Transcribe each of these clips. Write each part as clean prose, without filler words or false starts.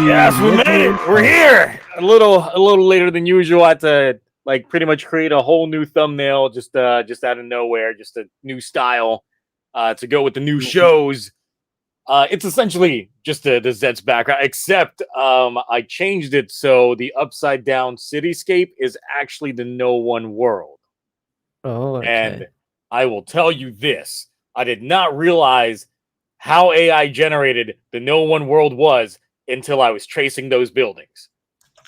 Yes, we made it. We're here. A little later than usual. I had to like pretty much create a whole new thumbnail just out of nowhere, just a new style to go with the new shows. It's essentially just the Zets background, except I changed it so the upside down cityscape is actually the No One World. Oh, okay. And I will tell you this: I did not realize how AI generated the No One World was until I was tracing those buildings.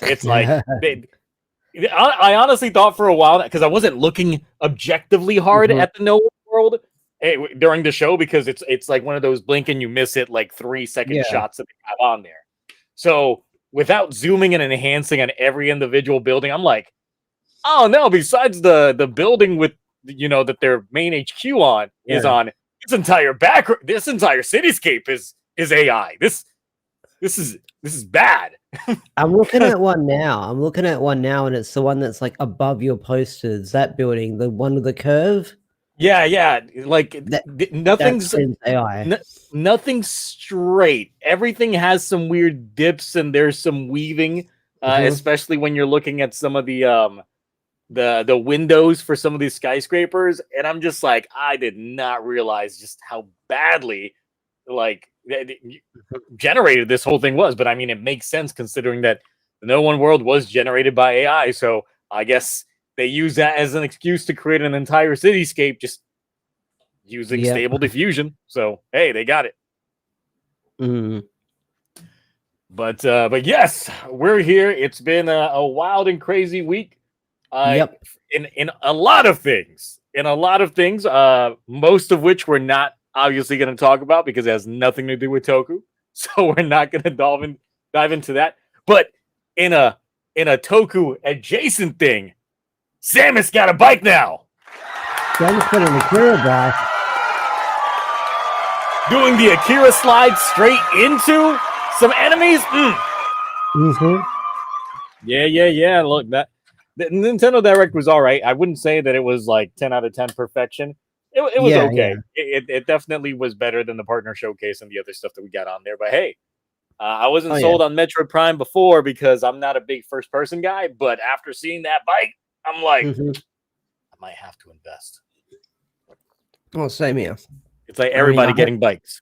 It's like I honestly thought for a while, because I wasn't looking objectively hard at the No One World during the show, because it's like one of those blink and you miss it like 3-second shots that they have on there. So without zooming and enhancing on every individual building, I'm like, oh no, besides the building with that their main HQ on is on, this entire cityscape is AI. This is bad. I'm looking at one now. And it's the one that's like above your posters. That building, the one with the curve. Yeah. Like nothing's AI. Nothing's straight. Everything has some weird dips, and there's some weaving, especially when you're looking at some of the windows for some of these skyscrapers. And I'm just like, I did not realize just how badly generated this whole thing was. But I mean, it makes sense considering that the No One World was generated by AI. So I guess they use that as an excuse to create an entire cityscape just using stable diffusion. So hey, they got it. But yes, we're here. It's been a wild and crazy week. In a lot of things. Most of which we're not obviously going to talk about because it has nothing to do with Toku. So we're not going to dive into that. But in a Toku adjacent thing, Samus got a bike now. Samus put an Akira bike. Doing the Akira slide straight into some enemies. Yeah. Look, the Nintendo Direct was all right. I wouldn't say that it was like 10 out of 10 perfection. It was okay. Yeah. It definitely was better than the partner showcase and the other stuff that we got on there. But hey, I wasn't sold on Metroid Prime before because I'm not a big first person guy. But after seeing that bike, I'm like, I might have to invest. Well, same here. It's like everybody getting bikes.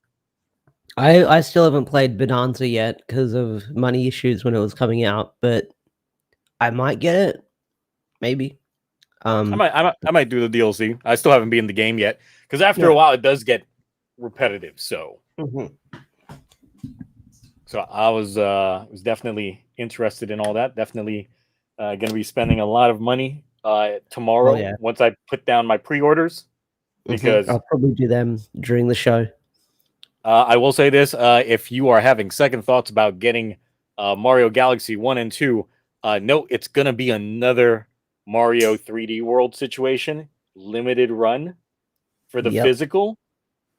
I still haven't played Bonanza yet because of money issues when it was coming out, but I might get it. Maybe. I might do the DLC. I still haven't been in the game yet because after a while it does get repetitive. So, so I was definitely interested in all that. Definitely going to be spending a lot of money tomorrow once I put down my pre-orders because I'll probably do them during the show. I will say this: if you are having second thoughts about getting Mario Galaxy 1 and 2, no, it's going to be another Mario 3D World situation, limited run for the physical.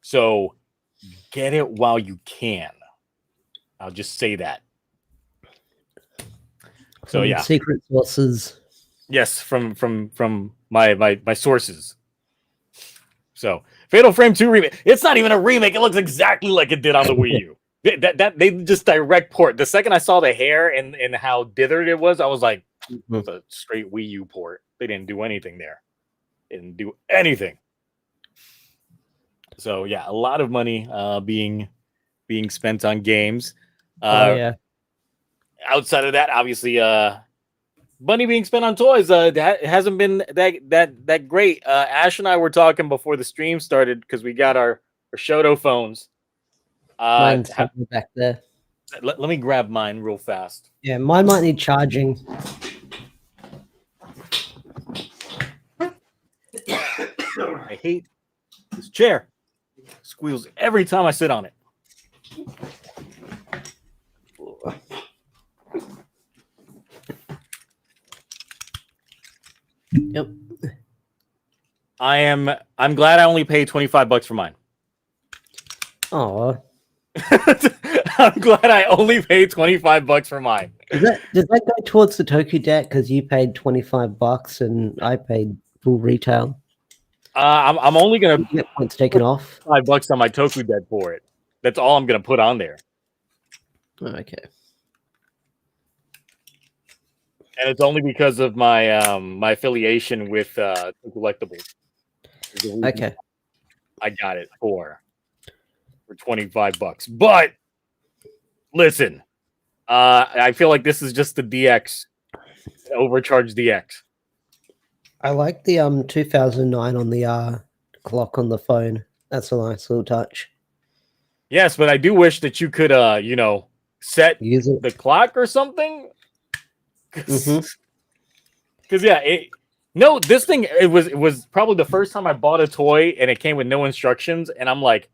So get it while you can. I'll just say that. So yeah, secret sources. Yes, from my sources. So, Fatal Frame 2 remake. It's not even a remake. It looks exactly like it did on the Wii U. That they just direct port. The second I saw the hair and how dithered it was, I was like, it's a straight Wii U port. They didn't do anything there. They didn't do anything. So yeah, a lot of money being spent on games. Yeah. Outside of that, obviously, money being spent on toys. It hasn't been that great. Ash and I were talking before the stream started because we got our Shoto phones. Mine's back there. Let me grab mine real fast. Yeah, mine might need charging. I hate this chair. It squeals every time I sit on it. Yep. I'm glad I only paid $25 for mine. Oh. I'm glad I only paid $25 for mine. Does that go towards the Toku debt because you paid $25 and I paid full retail? I'm only gonna get points taken off. $5 on my Toku debt for it. That's all I'm gonna put on there. Okay. And it's only because of my my affiliation with Collectibles. Okay. I got it for $25. But listen, I feel like this is just the DX, overcharged DX. I like the 2009 on the clock on the phone. That's a nice little touch. Yes, but I do wish that you could set Use it. the clock or something. Because this thing it was probably the first time I bought a toy and it came with no instructions, and I'm like,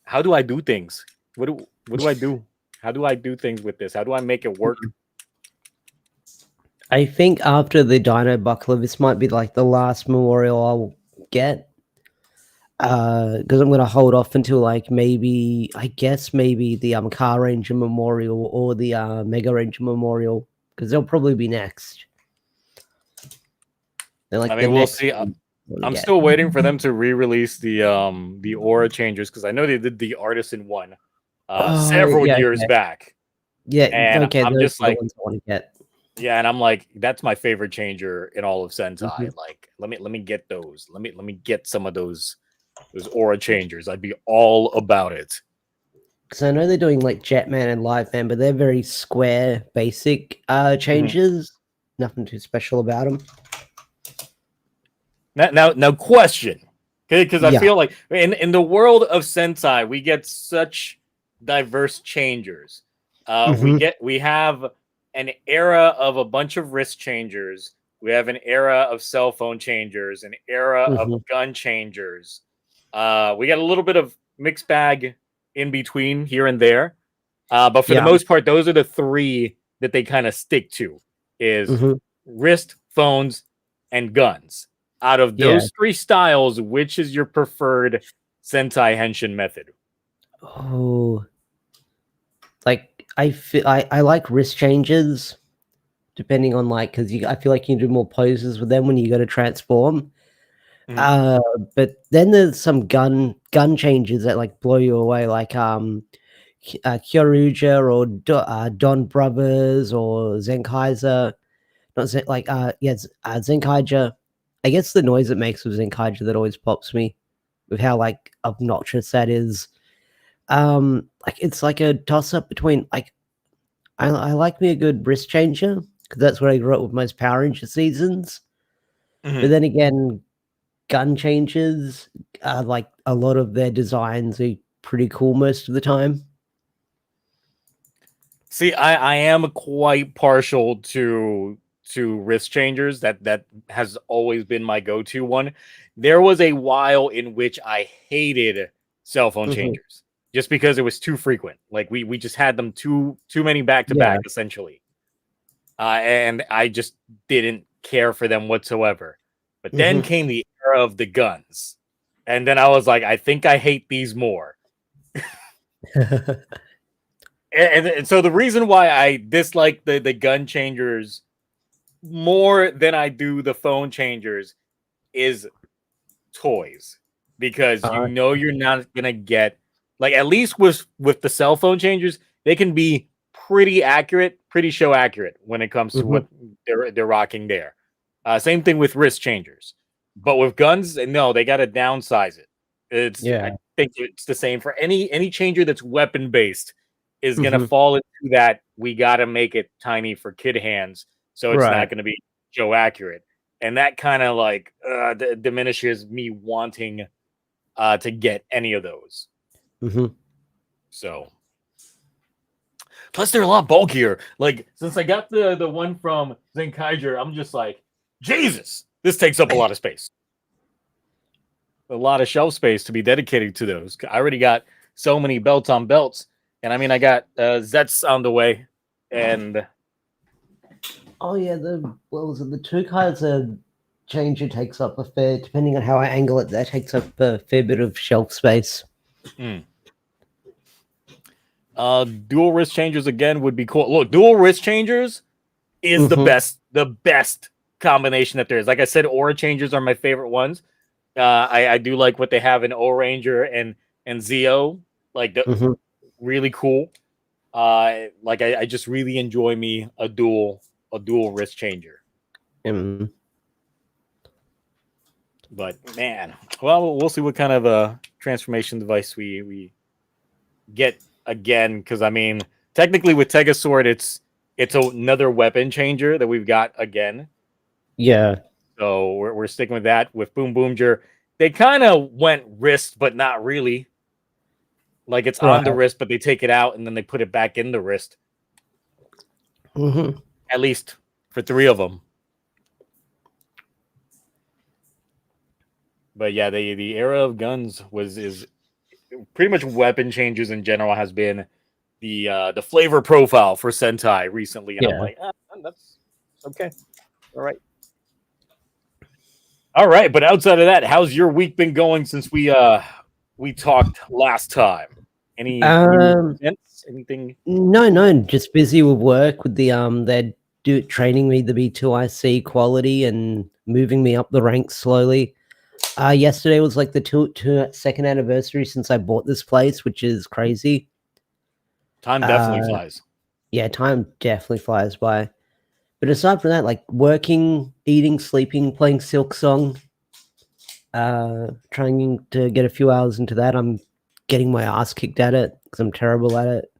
how do I do things? What do I do? How do I do things with this? How do I make it work? I think after the Dino Buckler, this might be like the last memorial I'll get. Because I'm gonna hold off until like maybe the Car Ranger Memorial or the Mega Ranger Memorial, because they'll probably be next. We'll see. I'm still waiting for them to re-release the aura changers, because I know they did the Artisan one several years back. Yeah, and okay. I'm just like, ones I want to get. Yeah, and I'm like, that's my favorite changer in all of Sentai. Like, let me get those. Let me get some of those aura changers. I'd be all about it. Because I know they're doing like Jetman and Liveman, but they're very square, basic changes. Nothing too special about them. Now, question, okay? Because I feel like in the world of Sentai, we get such diverse changers. We have an era of a bunch of wrist changers. We have an era of cell phone changers, an era of gun changers. We got a little bit of mixed bag in between here and there. But for the most part, those are the three that they kind of stick to, is wrist, phones, and guns. Out of those three styles, which is your preferred Sentai Henshin method? Oh, like I like wrist changes, depending on like, because I feel like you can do more poses with them when you go to transform. But then there's some gun changes that like blow you away, like Kyoruja or Don Brothers or Zenkaiser. Not Zenkaiger. I guess the noise it makes with Zenkaiger that always pops me, with how like obnoxious that is. Like it's like a toss up between like I like me a good wrist changer, because that's what I grew up with most Power Ranger seasons. But then again, gun changes, like a lot of their designs are pretty cool most of the time. See, I am quite partial to wrist changers. That has always been my go-to one. There was a while in which I hated cell phone changers, just because it was too frequent. Like we just had them too many back to back, essentially. And I just didn't care for them whatsoever. But then came the era of the guns. And then I was like, I think I hate these more. and so the reason why I dislike the gun changers more than I do the phone changers is toys. because you know you're not gonna get like at least with the cell phone changers, they can be pretty accurate, pretty show accurate when it comes to what they're rocking there. Same thing with wrist changers, but with guns, no, they got to downsize it. I think it's the same for any changer that's weapon based is gonna fall into that. We got to make it tiny for kid hands, so it's not gonna be show accurate, and that kind of like diminishes me wanting to get any of those. So. Plus, they're a lot bulkier. Like, since I got the one from Zenkaiger, I'm just like, Jesus, this takes up a lot of space. A lot of shelf space to be dedicated to those. I already got so many belts on belts. And I mean, I got Zets on the way. And oh, yeah, the Toku changer takes up a fair, depending on how I angle it, that takes up a fair bit of shelf space. Dual wrist changers again would be cool. Look, dual wrist changers is the best combination that there is. Like I said, aura changers are my favorite ones. I do like what they have in O-Ranger and Zeo, like really cool. Like I just really enjoy me a dual wrist changer. But man, well, we'll see what kind of a transformation device we get again, because I mean, technically with Tegasword, it's another weapon changer that we've got again. Yeah. So we're sticking with that. With Boom Boomger, they kind of went wrist, but not really. Like it's on the wrist, but they take it out and then they put it back in the wrist. At least for 3 of them. But yeah, the era of guns is pretty much weapon changes in general has been the flavor profile for Sentai recently, and I'm like, that's okay, all right. But outside of that, how's your week been going since we talked last time? Any events? Anything? No, just busy with work with the they're training me the B2IC quality and moving me up the ranks slowly. Yesterday was like the second anniversary since I bought this place, which is crazy. Time definitely flies. Yeah, time definitely flies by. But aside from that, like working, eating, sleeping, playing Silk Song, trying to get a few hours into that. I'm getting my ass kicked at it because I'm terrible at it.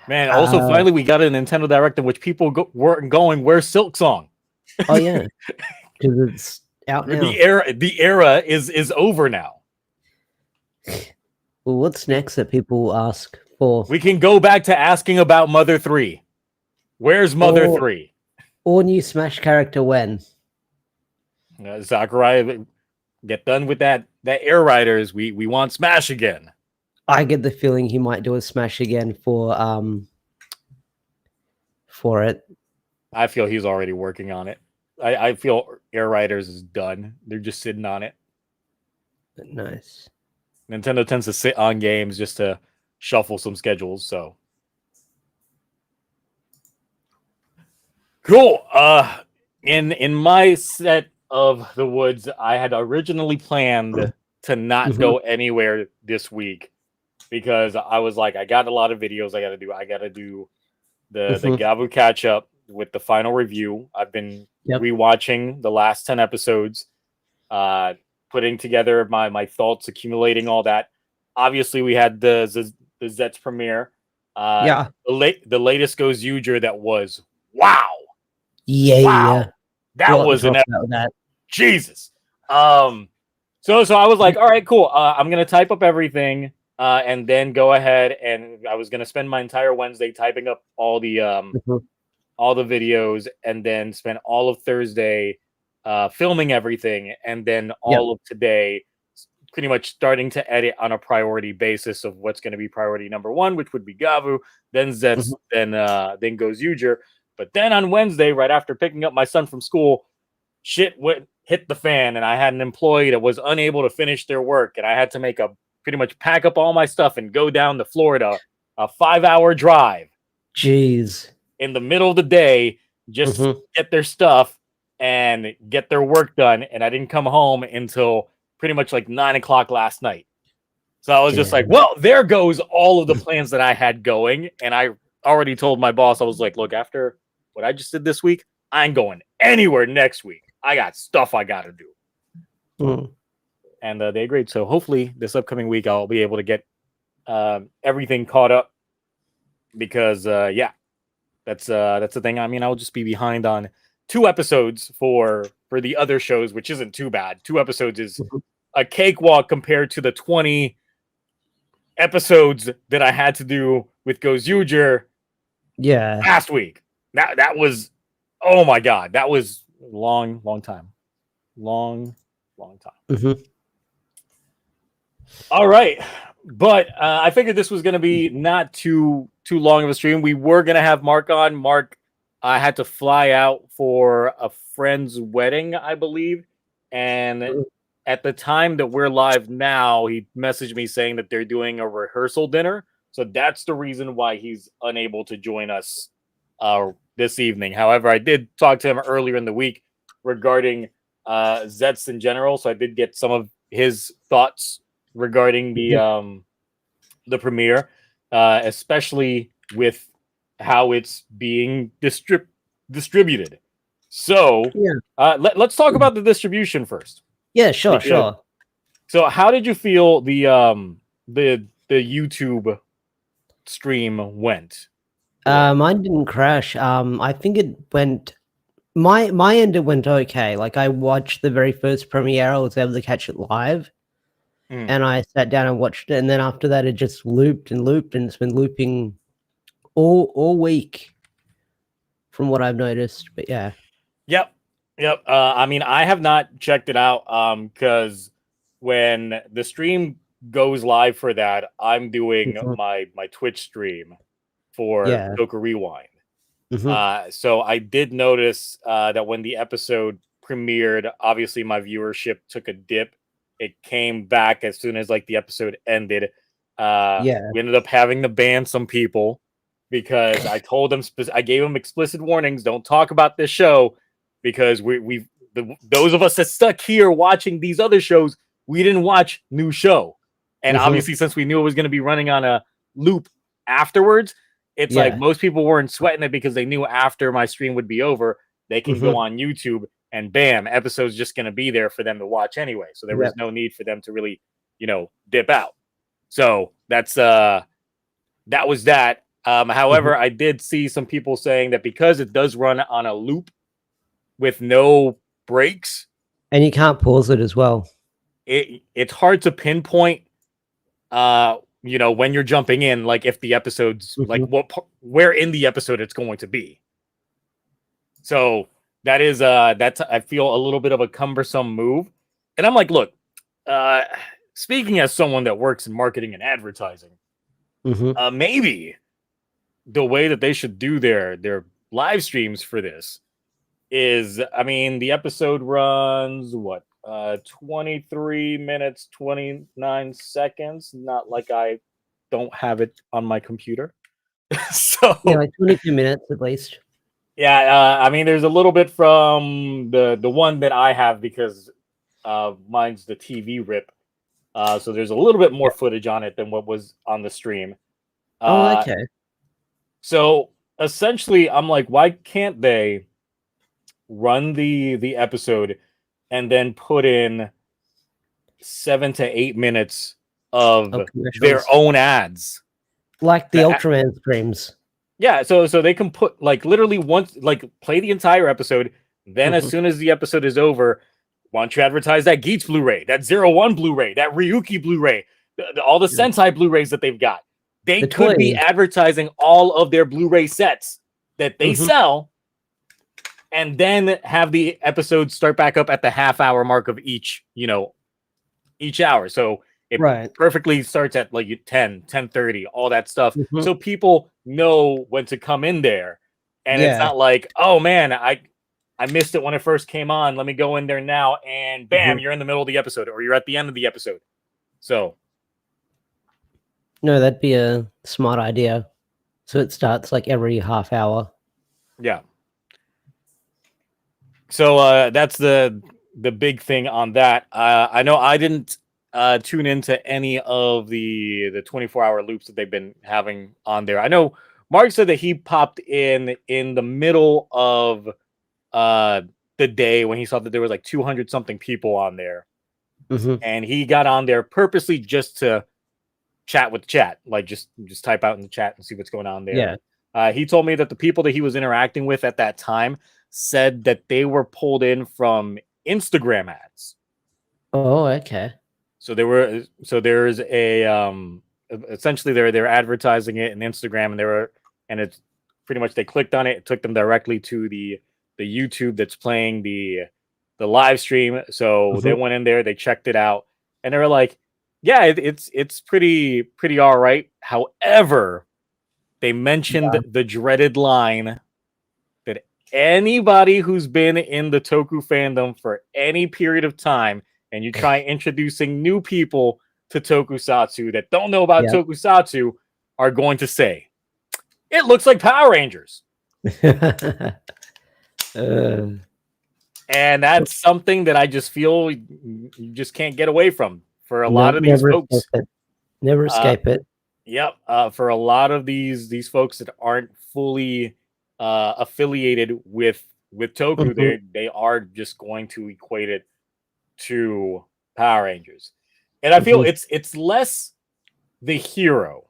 Man, also finally we got a Nintendo Direct in which people weren't going, where's Silk Song? Oh yeah, because it's out now. The era is over now. Well, what's next that people ask for? We can go back to asking about Mother 3. Where's Mother 3? Or new Smash character when? Sakurai, get done with that Air Riders. We want Smash again. I get the feeling he might do a Smash again for it. I feel he's already working on it. I feel Air Riders is done. They're just sitting on it. Nice. Nintendo tends to sit on games just to shuffle some schedules, so. Cool. In my set of the woods, I had originally planned to not go anywhere this week because I was like, I got a lot of videos I got to do the Gabu catch up with the final review. I've been rewatching the last 10 episodes, putting together my thoughts, accumulating all that. Obviously, we had the Zets premiere. The latest Goes Uger that was wow. Yeah. That was an episode. Jesus. So I was like, all right, cool. I'm gonna type up everything, and then go ahead and I was gonna spend my entire Wednesday typing up all the videos, and then spend all of Thursday filming everything, and then all of today pretty much starting to edit on a priority basis of what's going to be priority number 1, which would be Gavu, then Zets, then Goes Uger. But then on Wednesday, right after picking up my son from school, shit hit the fan, and I had an employee that was unable to finish their work, and I had to pretty much pack up all my stuff and go down to Florida, a 5-hour drive. Jeez. In the middle of the day, just get their stuff and get their work done. And I didn't come home until pretty much like 9 o'clock last night. So I was just like, well, there goes all of the plans that I had going. And I already told my boss, I was like, look, after what I just did this week, I ain't going anywhere next week. I got stuff I got to do. And they agreed. So hopefully this upcoming week, I'll be able to get everything caught up because, that's the thing. I mean, I'll just be behind on 2 episodes for the other shows, which isn't too bad. 2 episodes is a cakewalk compared to the 20 episodes that I had to do with Youre last week. That was, oh my god, that was long time. Long time. All right. But I figured this was going to be not too long of a stream. We were going to have Mark on. Mark had to fly out for a friend's wedding, I believe. And at the time that we're live now, he messaged me saying that they're doing a rehearsal dinner. So that's the reason why he's unable to join us this evening. However, I did talk to him earlier in the week regarding Zets in general. So I did get some of his thoughts regarding the premiere, especially with how it's being distributed. So let's talk about the distribution first. Yeah, sure. So how did you feel the YouTube stream went? Mine didn't crash. I think it went my end it went okay. Like I watched the very first premiere, I was able to catch it live. And I sat down and watched it, and then after that it just looped, and it's been looping all week from what I've noticed. But yeah. Yep. I mean, I have not checked it out because when the stream goes live for that, I'm doing my Twitch stream for Toku Rewind. So I did notice that when the episode premiered, obviously my viewership took a dip. It came back as soon as like the episode ended. We ended up having to ban some people because I told them, I gave them explicit warnings. Don't talk about this show because those of us that stuck here watching these other shows, we didn't watch new show. And obviously, since we knew it was going to be running on a loop afterwards, it's like most people weren't sweating it because they knew after my stream would be over, they can go on YouTube and bam, episode's just going to be there for them to watch anyway. So there was no need for them to really, dip out. So that's that was that. However, I did see some people saying that because it does run on a loop with no breaks, and you can't pause it as well. It's hard to pinpoint when you're jumping in, like if the episode's like where in the episode it's going to be. So that is that's I feel a little bit of a cumbersome move. And I'm like, look, speaking as someone that works in marketing and advertising, maybe the way that they should do their live streams for this is, I mean, the episode runs 23 minutes 29 seconds. Not like I don't have it on my computer. So like 22 minutes at least. I mean, there's a little bit from the one that I have because mine's the TV rip. So there's a little bit more footage on it than what was on the stream. Okay. So essentially, I'm like, why can't they run the episode and then put in 7 to 8 minutes of their own ads, like the Ultraman streams? Yeah, so they can put like literally once, like play the entire episode. Then as soon as the episode is over, why don't you advertise that Geats Blu-ray, that 01 Blu-ray, that Ryuki Blu-ray, all the Sentai Blu-rays that they've got. They could be advertising all of their Blu-ray sets that they sell, and then have the episode start back up at the half-hour mark of each hour. So it perfectly starts at like 10:30, all that stuff. So people know when to come in there. And it's not like, oh man, I missed it when it first came on. Let me go in there now, and bam, you're in the middle of the episode, or you're at the end of the episode. So no, that'd be a smart idea. So it starts like every half hour. Yeah. So that's the the big thing on that. I know I didn't tune into any of the 24-hour loops that they've been having on there. I know Mark said that he popped in the middle of the day when he saw that there was like 200 something people on there, and he got on there purposely just to chat with the chat, like just type out in the chat and see what's going on there. He told me that the people that he was interacting with at that time said that they were pulled in from Instagram ads. Oh, okay. So there's a essentially they're advertising it in Instagram, and it's pretty much they clicked on it took them directly to the YouTube that's playing the live stream. So they went in there, they checked it out, and they were like, yeah, it's pretty all right. However, they mentioned the dreaded line that anybody who's been in the Toku fandom for any period of time, and you try introducing new people to Tokusatsu that don't know about Tokusatsu, are going to say, it looks like Power Rangers. And that's something that I just feel you just can't get away from for a lot of these folks. Never escape it. Yep. For a lot of these folks that aren't fully affiliated with Toku, they are just going to equate it to Power Rangers. And I feel it's less the hero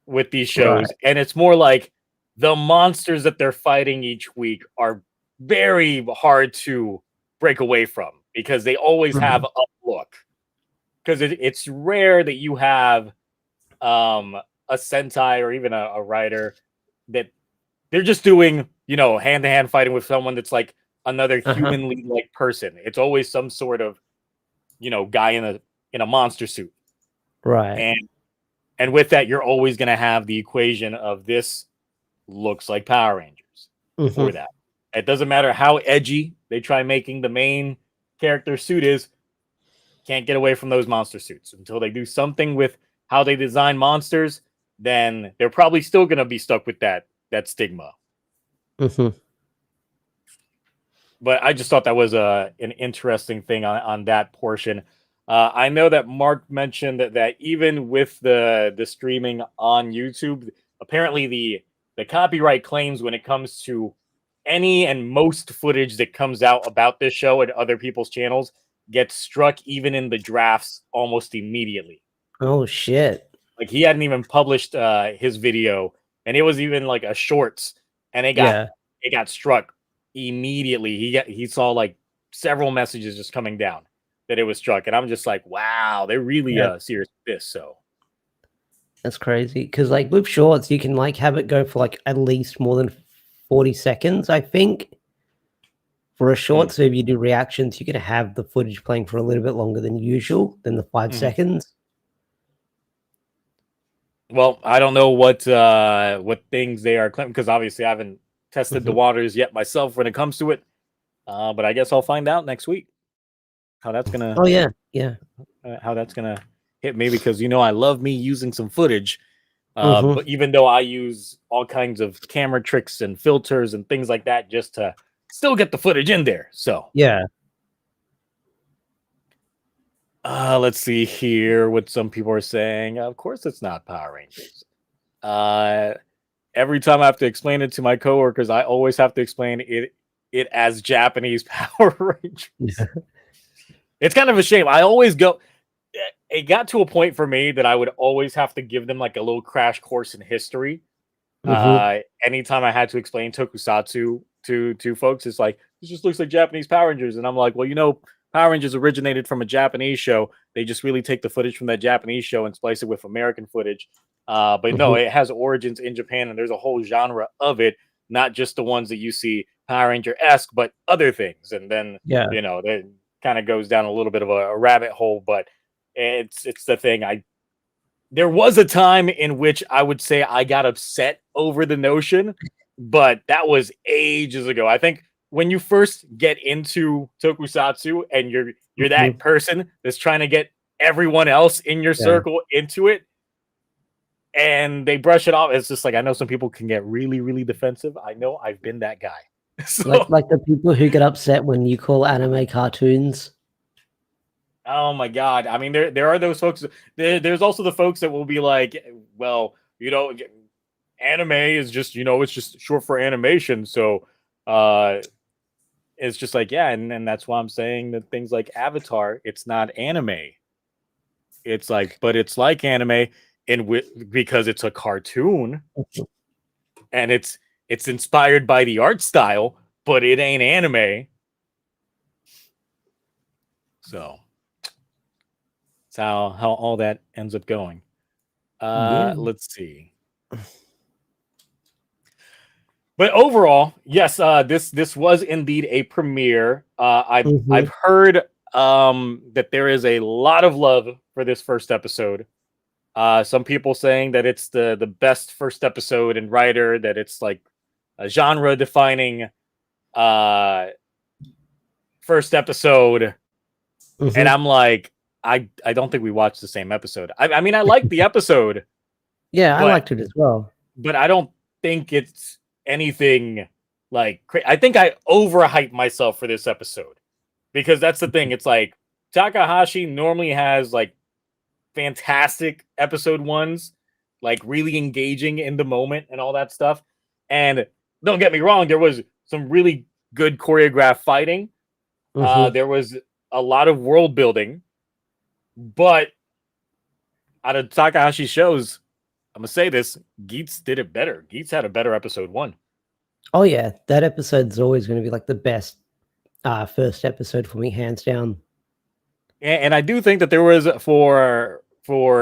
with these shows, and it's more like the monsters that they're fighting each week are very hard to break away from because they always have a look. Because it's rare that you have a Sentai or even a writer that they're just doing, hand-to-hand fighting with someone that's like another humanly like person. It's always some sort of, guy in a monster suit. Right. And with that, you're always going to have the equation of this looks like Power Rangers for that. It doesn't matter how edgy they try making the main character suit is, can't get away from those monster suits. Until they do something with how they design monsters, then they're probably still going to be stuck with that stigma. But I just thought that was an interesting thing on that portion. I know that Mark mentioned that even with the streaming on YouTube, apparently the copyright claims when it comes to any and most footage that comes out about this show and other people's channels gets struck even in the drafts almost immediately. Oh shit. Like he hadn't even published his video, and it was even like a shorts, and it got struck immediately. He saw like several messages just coming down that it was struck, and I'm just like, wow, they're really serious with this. So that's crazy because like with shorts, you can like have it go for like at least more than 40 seconds, I think. For a short, so if you do reactions, you're going to have the footage playing for a little bit longer than usual, than the 5 seconds. Well, I don't know what things they are claiming, because obviously I haven't tested the waters yet myself when it comes to it. But I guess I'll find out next week how that's going to... Oh, yeah. How that's going to hit me, because, I love me using some footage. But even though I use all kinds of camera tricks and filters and things like that just to still get the footage in there. So let's see here what some people are saying. Of course it's not Power Rangers. Every time I have to explain it to my coworkers, I always have to explain it as Japanese Power Rangers. It's kind of a shame. I always go... It got to a point for me that I would always have to give them like a little crash course in history. Anytime I had to explain Tokusatsu to folks, it's like, this just looks like Japanese Power Rangers. And I'm like, well, Power Rangers originated from a Japanese show. They just really take the footage from that Japanese show and splice it with American footage. But no, it has origins in Japan, and there's a whole genre of it, not just the ones that you see Power Ranger-esque, but other things. And then, that kind of goes down a little bit of a rabbit hole, but it's the thing. There was a time in which I would say I got upset over the notion, but that was ages ago. I think when you first get into Tokusatsu and you're that person that's trying to get everyone else in your circle into it, and they brush it off, it's just like, I know some people can get really, really defensive. I know I've been that guy. So, like the people who get upset when you call anime cartoons. oh my god! I mean, there are those folks. There's also the folks that will be like, well, anime is just it's just short for animation. So, it's just like yeah, and that's why I'm saying that things like Avatar, it's not anime. It's like, but it's like anime because it's a cartoon and it's inspired by the art style, but it ain't anime. So that's how all that ends up going. Yeah. Let's see. But overall, yes, this was indeed a premiere. I've heard that there is a lot of love for this first episode. Some people saying that it's the best first episode and writer, that it's like a genre defining first episode. And I'm like, I don't think we watched the same episode. I mean, I liked the episode. Yeah, I liked it as well. But I don't think it's anything like I think I overhyped myself for this episode. Because that's the thing. It's like Takahashi normally has like fantastic episode ones, like really engaging in the moment and all that stuff. And don't get me wrong, there was some really good choreographed fighting. There was a lot of world building, but out of Takahashi's shows, I'm gonna say this: Geets did it better. Geets had a better episode 1. Oh yeah, that episode's always going to be like the best first episode for me, hands down. And I do think that there was for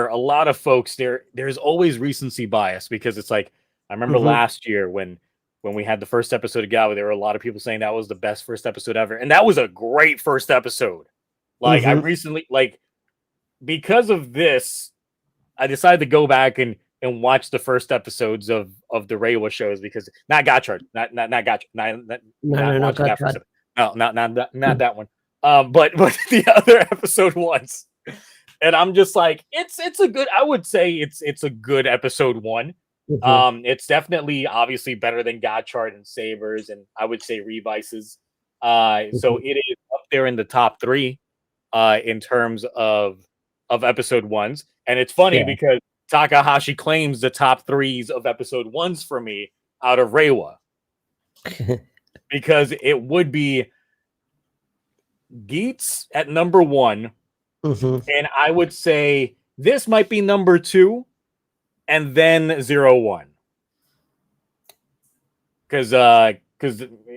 a lot of folks there's always recency bias, because it's like I remember last year when we had the first episode of Galway, there were a lot of people saying that was the best first episode ever, and that was a great first episode. Like I recently, like because of this, I decided to go back and watch the first episodes of the Reiwa shows, because not Gotchard, not Gotchard, not watching that first. No, not that one. But the other episode ones, and I'm just like, it's a good. I would say it's a good episode 1. It's definitely obviously better than Gotchard and Sabers, and I would say Revices. So it is up there in the top 3 in terms of episode 1s. And it's funny because Takahashi claims the top 3s of episode 1s for me out of Reiwa. Because it would be Geets at number 1. And I would say this might be number 2, and then 0-1. Because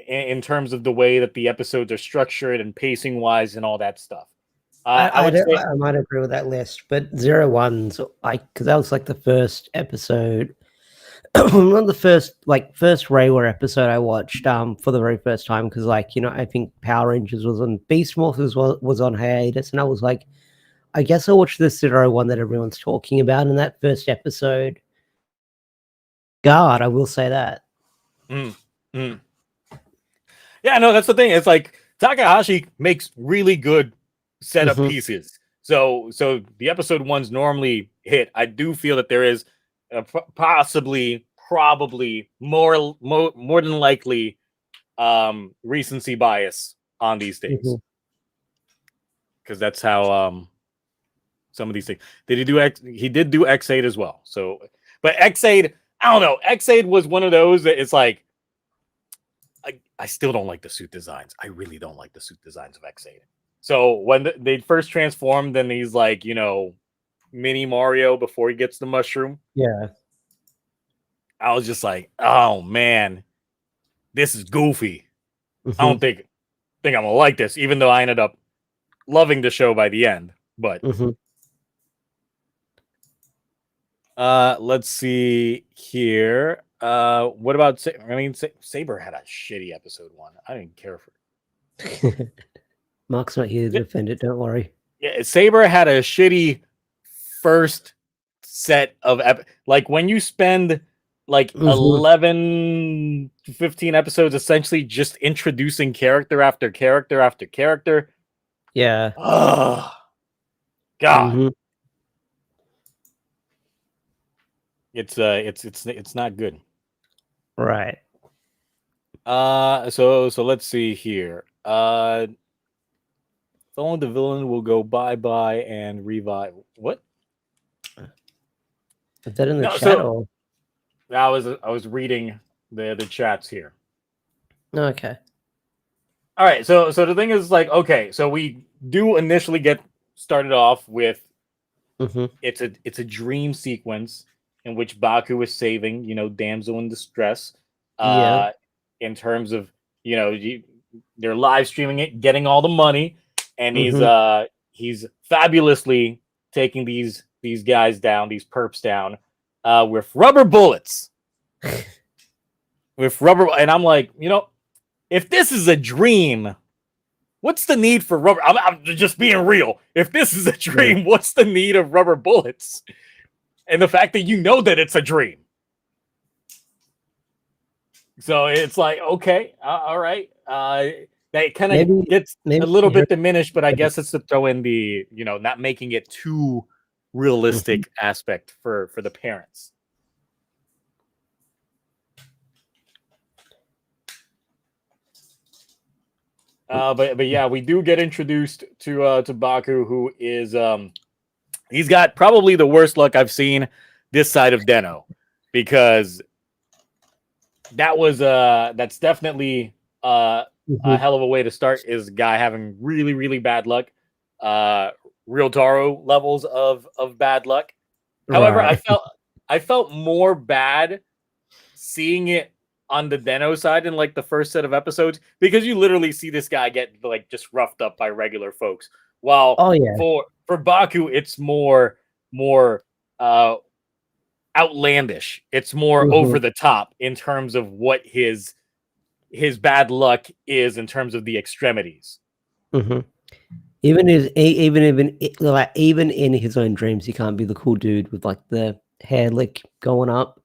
in terms of the way that the episodes are structured and pacing wise and all that stuff. I might agree with that list, but 0-1's because that was like the first episode, one of the first Reiwa episode I watched for the very first time, because I think Power Rangers was on, Beast Morphers was on hiatus, and I was like, I guess I'll watch this 0-1 that everyone's talking about. In that first episode, God, I will say that. Yeah, no, that's the thing. It's like Takahashi makes really good setup pieces. So the episode 1s normally hit. I do feel that there is probably more than likely recency bias on these things, because that's how some of these things. Did he do he did do X8 as well. So but X8, I don't know, X8 was one of those that it's like I still don't like the suit designs. I really don't like the suit designs of X8. So when they first transformed, then he's like, mini Mario before he gets the mushroom. Yeah. I was just like, oh man, this is goofy. I don't think I'm gonna like this, even though I ended up loving the show by the end. But let's see here. What about Saber had a shitty episode 1. I didn't care for it. Mark's not here to defend it, don't worry. Yeah, Saber had a shitty first set of like when you spend like 11 to 15 episodes essentially just introducing character after character after character. Yeah. Oh God. It's not good. Right. So let's see here. Only the villain will go bye-bye and revive. What? Is that in the No, chat so or? I was reading the chats here. Okay. All right, so the thing is like, okay, so we do initially get started off with it's a dream sequence in which Baku is saving, damsel in distress. Yeah. In terms of, they're live streaming it, getting all the money, and he's fabulously taking these guys down, these perps down, with rubber bullets. With rubber, and I'm like, if this is a dream, what's the need for rubber? I'm just being real. If this is a dream, what's the need of rubber bullets? And the fact that you know that it's a dream. So it's like, okay, all right. That kind of gets a little bit diminished, but I guess it's to throw in the, not making it too realistic aspect for the parents. But yeah, we do get introduced to Baku, who is he's got probably the worst luck I've seen this side of Deno, because that's definitely a hell of a way to start. Is a guy having really, really bad luck, real Taro levels of bad luck. However, I felt more bad seeing it on the Deno side in like the first set of episodes, because you literally see this guy get like just roughed up by regular folks. While for Baku, it's more outlandish. It's more over the top in terms of what his bad luck is in terms of the extremities. Even in his own dreams, he can't be the cool dude with like the hair lick going up.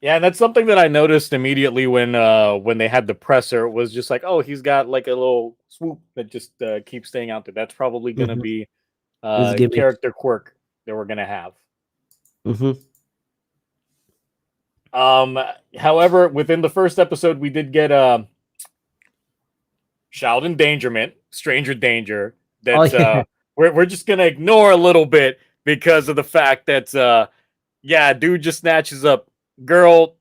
Yeah, and that's something that I noticed immediately when they had the presser. It was just like, oh, he's got like a little swoop that just keeps staying out there. That's probably going to be character quirk that we're going to have. However, within the first episode, we did get child endangerment, stranger danger. That's we're just going to ignore a little bit because of the fact that dude just snatches up girl,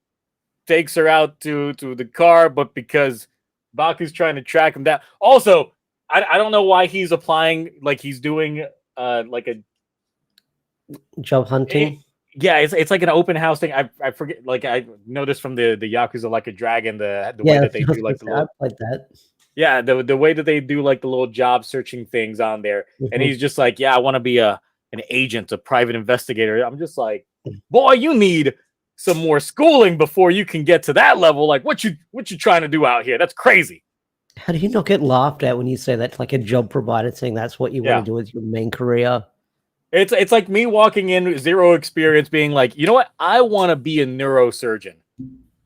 takes her out to the car, but because Baku's trying to track him down. Also, I don't know why he's applying, like he's doing like a job hunting. It's like an open house thing. I forget, like I noticed from the Yakuza Like a Dragon, the way that they do like the little, like that. Yeah, the way that they do like the little job searching things on there. And he's just like, yeah, I want to be an agent, a private investigator. I'm just like, boy, you need some more schooling before you can get to that level. Like, what you trying to do out here? That's crazy. How do you not get laughed at when you say that, like a job provider saying that's what you want to do as your main career? It's like me walking in, zero experience, being like, you know what? I want to be a neurosurgeon.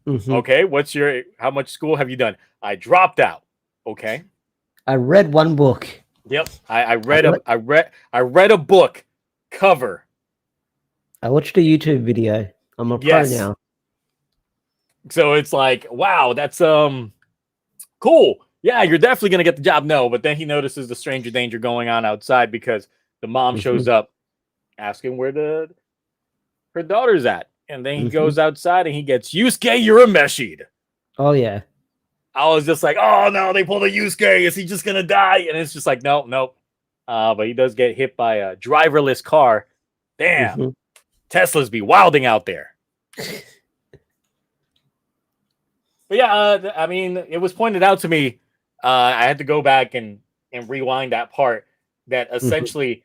Okay, how much school have you done? I dropped out. Okay. I read one book. Yep. I read a book cover. I watched a YouTube video. I'm a pro now. So it's like, wow, that's cool. Yeah, you're definitely gonna get the job. No, but then he notices the stranger danger going on outside because the mom shows up asking where her daughter's at. And then he goes outside and he gets Yusuke Urameshi. Oh yeah. I was just like, oh no, they pulled a Yusuke. Is he just gonna die? And it's just like, nope. But he does get hit by a driverless car. Damn. Teslas be wilding out there. But yeah, I mean, it was pointed out to me. I had to go back and rewind that part. That essentially,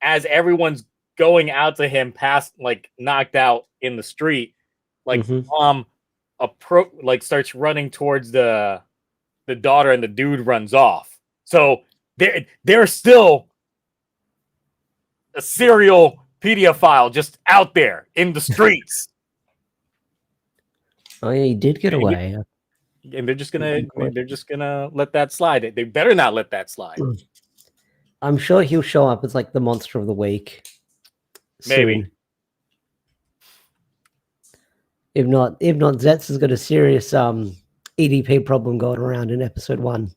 as everyone's going out to him, past like knocked out in the street, like starts running towards the daughter, and the dude runs off. So there's still a serial pedophile just out there in the streets. Oh yeah, he did get away. And they're just gonna let that slide. They better not let that slide. I'm sure he'll show up as like the monster of the week. Maybe. Soon. If not, Zets has got a serious EDP problem going around in episode 1.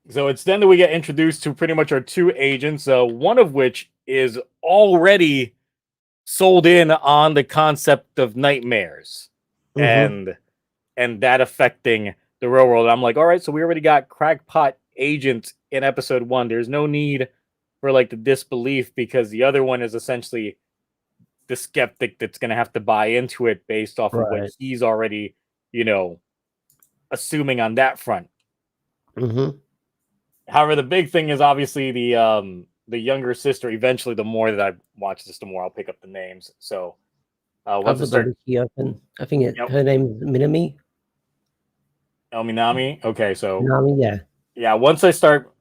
So it's then that we get introduced to pretty much our 2 agents, one of which is already sold in on the concept of nightmares and that affecting the real world. I'm like, all right, so we already got crackpot agent in episode 1. There's no need for like the disbelief, because the other one is essentially the skeptic that's going to have to buy into it based off of what he's already, assuming on that front. However, the big thing is obviously the younger sister. Eventually, the more that I watch this, the more I'll pick up the names. So once I start, I think her name is Minami. Minami. Okay, so Minami, yeah. Once I start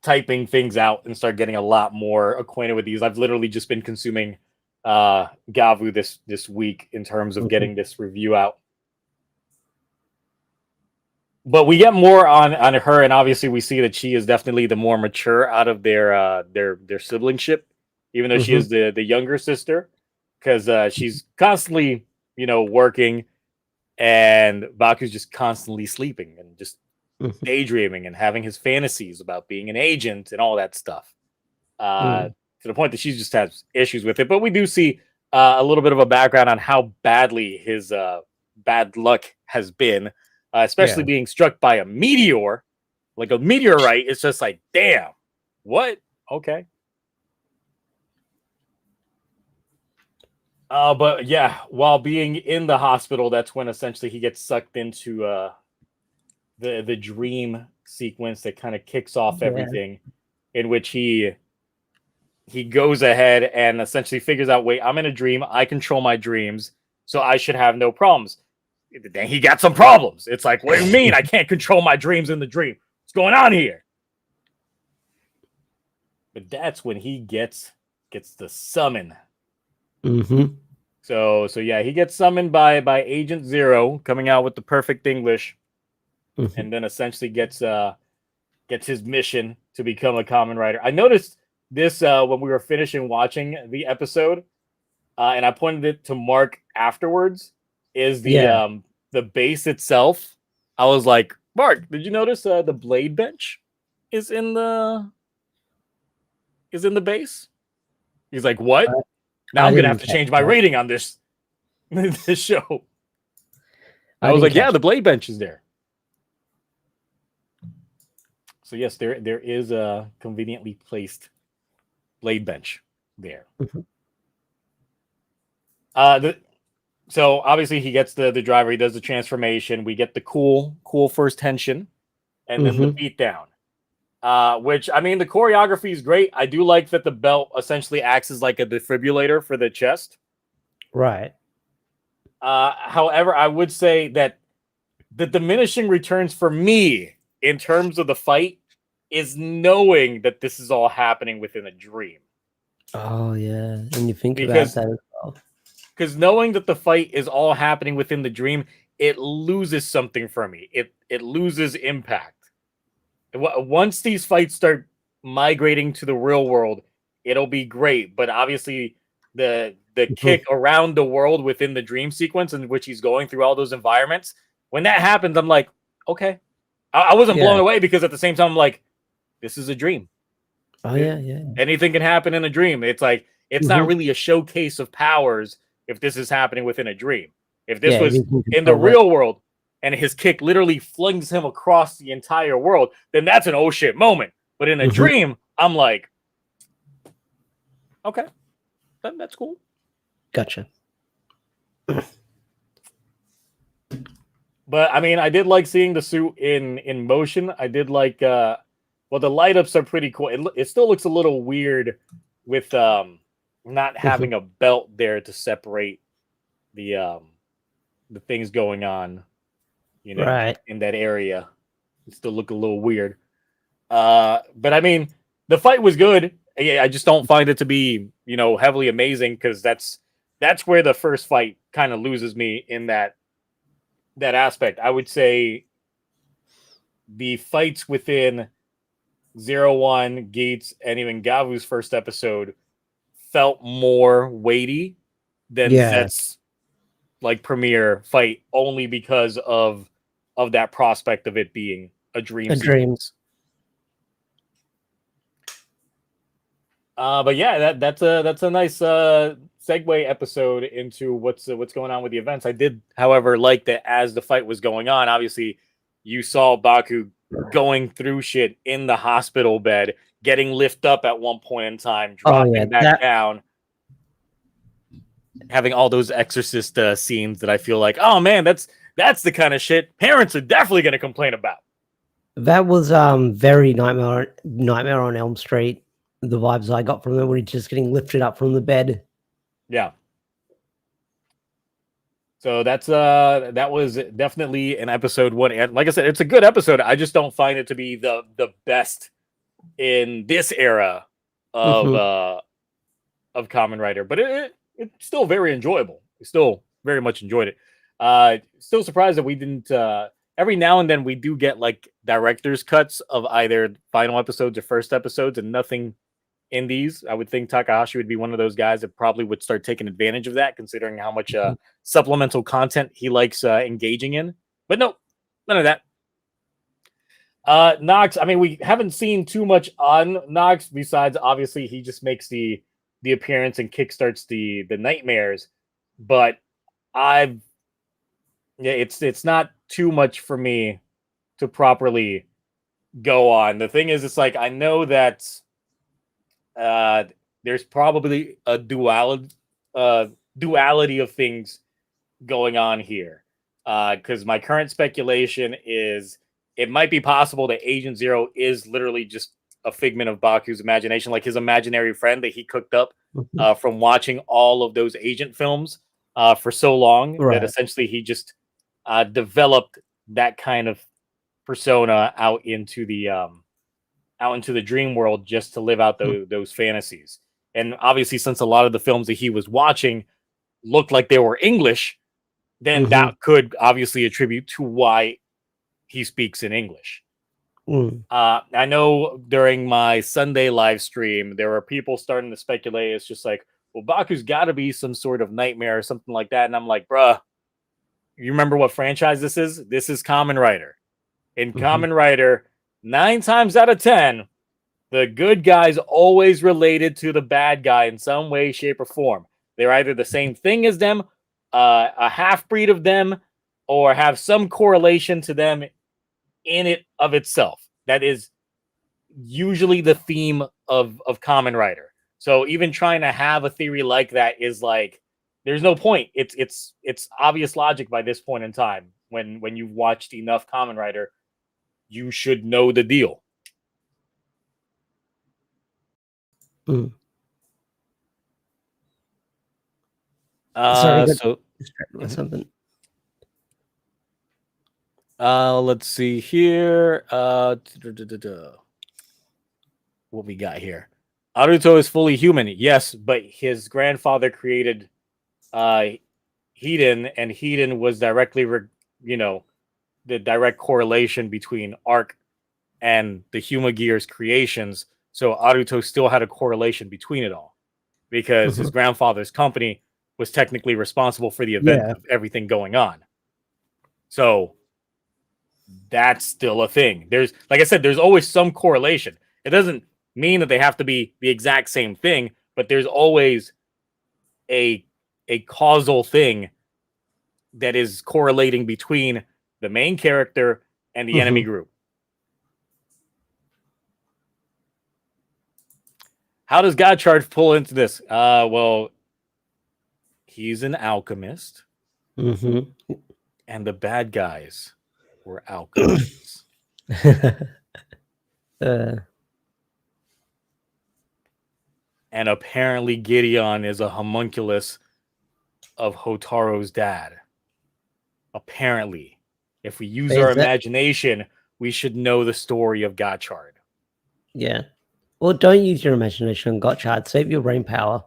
typing things out and start getting a lot more acquainted with these, I've literally just been consuming Gavu this week in terms of getting this review out. But we get more on her, and obviously we see that she is definitely the more mature out of their siblingship, even though she is the younger sister, because she's constantly working, and Baku's just constantly sleeping and just daydreaming and having his fantasies about being an agent and all that stuff. To the point that she just has issues with it. But we do see a little bit of a background on how badly his bad luck has been. Especially being struck by a meteor, like a meteorite. It's just like, damn, what? Okay. But yeah, while being in the hospital, that's when essentially he gets sucked into the dream sequence that kind of kicks off everything, in which he goes ahead and essentially figures out, wait, I'm in a dream. I control my dreams, so I should have no problems. Then he got some problems. It's like, what do you mean I can't control my dreams in the dream? What's going on here? But that's when he gets the summon. So yeah, he gets summoned by Agent Zero, coming out with the perfect English, and then essentially gets his mission to become a common writer. I noticed this when we were finishing watching the episode, and I pointed it to Mark afterwards. Is the base itself? I was like, Mark, did you notice the blade bench is in the base? He's like, what? Now I'm gonna have to change my rating on this show. I was like, yeah, the blade bench is there. So yes, there is a conveniently placed blade bench there. So obviously he gets the driver, he does the transformation, we get the cool first tension, and then the beatdown. Which, I mean, the choreography is great. I do like that the belt essentially acts as like a defibrillator for the chest. Right. However, I would say that the diminishing returns for me in terms of the fight is knowing that this is all happening within a dream. Oh yeah, and you think about that as well. Because knowing that the fight is all happening within the dream, it loses something for me. It loses impact. Once these fights start migrating to the real world, it'll be great. But obviously, the kick around the world within the dream sequence in which he's going through all those environments, when that happens, I'm like, okay. I wasn't blown away, because at the same time, I'm like, this is a dream. Oh yeah. Anything can happen in a dream. It's like, it's not really a showcase of powers if this is happening within a dream. If this was in the real world and his kick literally flings him across the entire world, then that's an oh shit moment. But in a dream, I'm like, okay, that's cool. Gotcha. But I mean, I did like seeing the suit in motion. I did like, the light ups are pretty cool. It still looks a little weird with not having a belt there to separate the things going on, in that area. It still look a little weird. But I mean, the fight was good. I just don't find it to be, heavily amazing, because that's where the first fight kind of loses me in that aspect. I would say the fights within 01, Gates, and even Gavu's first episode felt more weighty than Zets like premiere fight only because of that prospect of it being a dream sequence. But yeah, that's a nice segue episode into what's going on with the events. I did, however, like that as the fight was going on, obviously you saw Baku going through shit in the hospital bed, getting lifted up at one point in time, dropping back down, having all those exorcist scenes that I feel like, oh man, that's the kind of shit parents are definitely going to complain about. That was very Nightmare on Elm Street. The vibes I got from it were just getting lifted up from the bed. Yeah. So that's that was definitely an episode 1, and like I said, it's a good episode. I just don't find it to be the best in this era of Kamen Rider, but it's still very enjoyable. We still very much enjoyed it. Still surprised that we didn't. Every now and then we do get like director's cuts of either final episodes or first episodes, and nothing in these. I would think Takahashi would be one of those guys that probably would start taking advantage of that, considering how much supplemental content he likes engaging in. But no, none of that. Nox, I mean, we haven't seen too much on Nox besides obviously he just makes the appearance and kickstarts the nightmares, but it's not too much for me to properly go on. The thing is, it's like I know that there's probably a duality of things going on here. Because my current speculation is it might be possible that Agent Zero is literally just a figment of Baku's imagination, like his imaginary friend that he cooked up from watching all of those agent films for so long that essentially he just developed that kind of persona out into the dream world just to live out those fantasies. And obviously, since a lot of the films that he was watching looked like they were English, then that could obviously attribute to why he speaks in English. I know during my Sunday live stream, there were people starting to speculate. It's just like, well, Baku's got to be some sort of nightmare or something like that. And I'm like, bruh, you remember what franchise this is? This is Kamen Rider. In Kamen Rider, 9 times out of 10, the good guy's always related to the bad guy in some way, shape, or form. They're either the same thing as them, a half-breed of them, or have some correlation to them in it of itself. That is usually the theme of Kamen Rider. So even trying to have a theory like that is like, there's no point. It's obvious logic by this point in time. When you've watched enough Kamen Rider, you should know the deal. Sorry, so something. Let's see here. What we got here? Naruto is fully human, yes, but his grandfather created Hiden, and Hiden was directly, the direct correlation between Arc and the Humagear's creations. So Naruto still had a correlation between it all, because his grandfather's company was technically responsible for the event of everything going on. So that's still a thing. There's, like I said, there's always some correlation. It doesn't mean that they have to be the exact same thing, but there's always a causal thing that is correlating between the main character and the enemy group. How does Godchard pull into this? Well, he's an alchemist, and the bad guys were alchemists. And apparently Gideon is a homunculus of Hotaro's dad. Apparently. If we use our imagination, we should know the story of Godchard. Yeah. Well, don't use your imagination on Godchard. Save your brain power.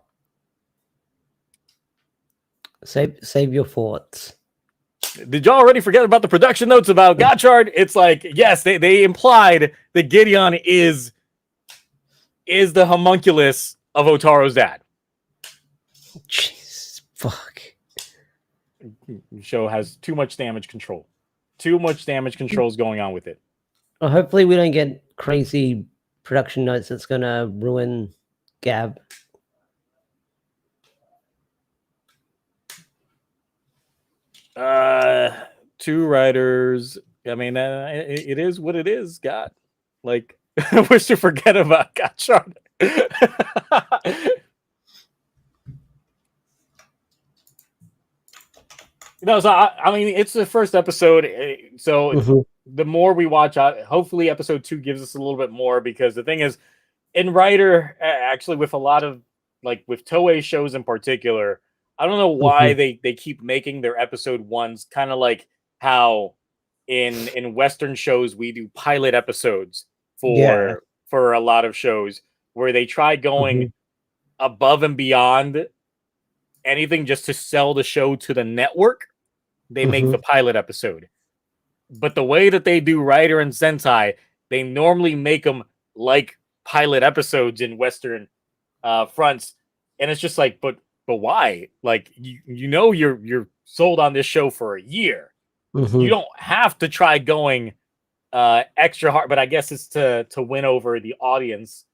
Save your thoughts. Did y'all already forget about the production notes about Godchard? It's like, yes, they implied that Gideon is the homunculus of Otaro's dad. Jesus, fuck. show has too much damage control. Too much damage control is going on with it. Well, hopefully we don't get crazy production notes that's gonna ruin Gab. Two writers. I mean, it is what it is. God, like, I wish to forget about Gotchard. So I mean, it's the first episode, so the more we watch, hopefully, episode 2 gives us a little bit more. Because the thing is, in writer, actually, with a lot of with Toei shows in particular, I don't know why they keep making their episode 1s kind of like how in Western shows we do pilot episodes for a lot of shows, where they try going above and beyond anything just to sell the show to the network. They make the pilot episode. But the way that they do Rider and Sentai, they normally make them like pilot episodes in Western fronts. And it's just like, but why? Like, you're sold on this show for a year. You don't have to try going extra hard, but I guess it's to win over the audience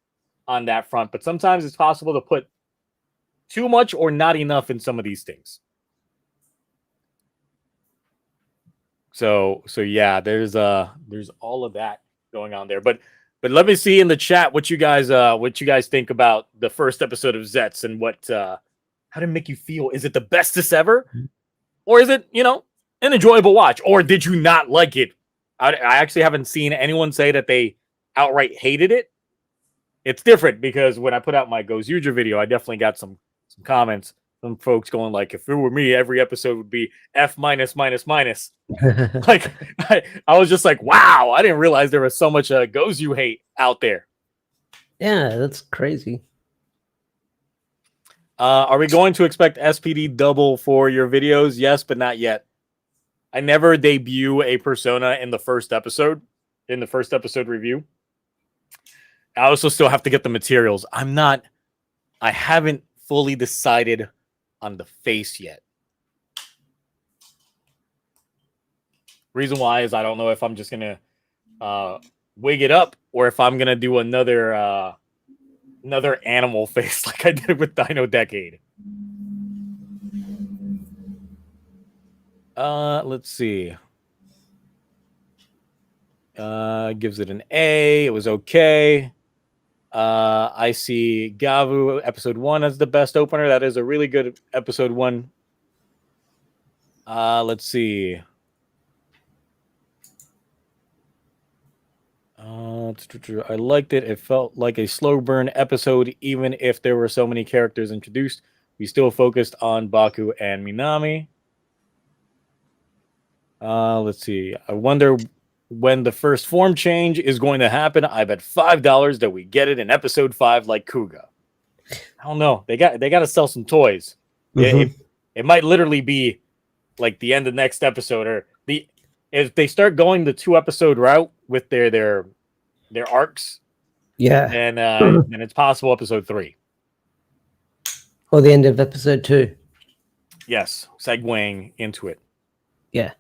on that front. But sometimes it's possible to put too much or not enough in some of these things. So yeah, there's all of that going on there. But let me see in the chat what you guys think about the first episode of Zets, and how did it make you feel? Is it the bestest ever, or is it an enjoyable watch, or did you not like it? I actually haven't seen anyone say that they outright hated it. It's different, because when I put out my Goes User video, I definitely got some comments. Some folks going like, if it were me, every episode would be F minus minus minus. Like, I was just like, wow, I didn't realize there was so much Goes You hate out there. Yeah, that's crazy. Are we going to expect SPD double for your videos? Yes, but not yet. I never debut a persona in the first episode review. I also still have to get the materials. I haven't fully decided on the face yet. Reason why is I don't know if I'm just gonna wig it up, or if I'm gonna do another animal face like I did with Dino Decade. Let's see. Gives it an A. It was okay. I see Gavu episode 1 as the best opener. That is a really good episode 1. Let's see. I liked it. It felt like a slow burn episode, even if there were so many characters introduced. We still focused on Baku and Minami. Let's see. I wonder when the first form change is going to happen. I bet $5 that we get it in episode 5 like Kuga. I don't know. They got to sell some toys. It might literally be like the end of next episode, or if they start going the 2-episode route with their arcs. Yeah. And then it's possible episode 3. Or the end of episode 2. Yes, segueing into it. Yeah.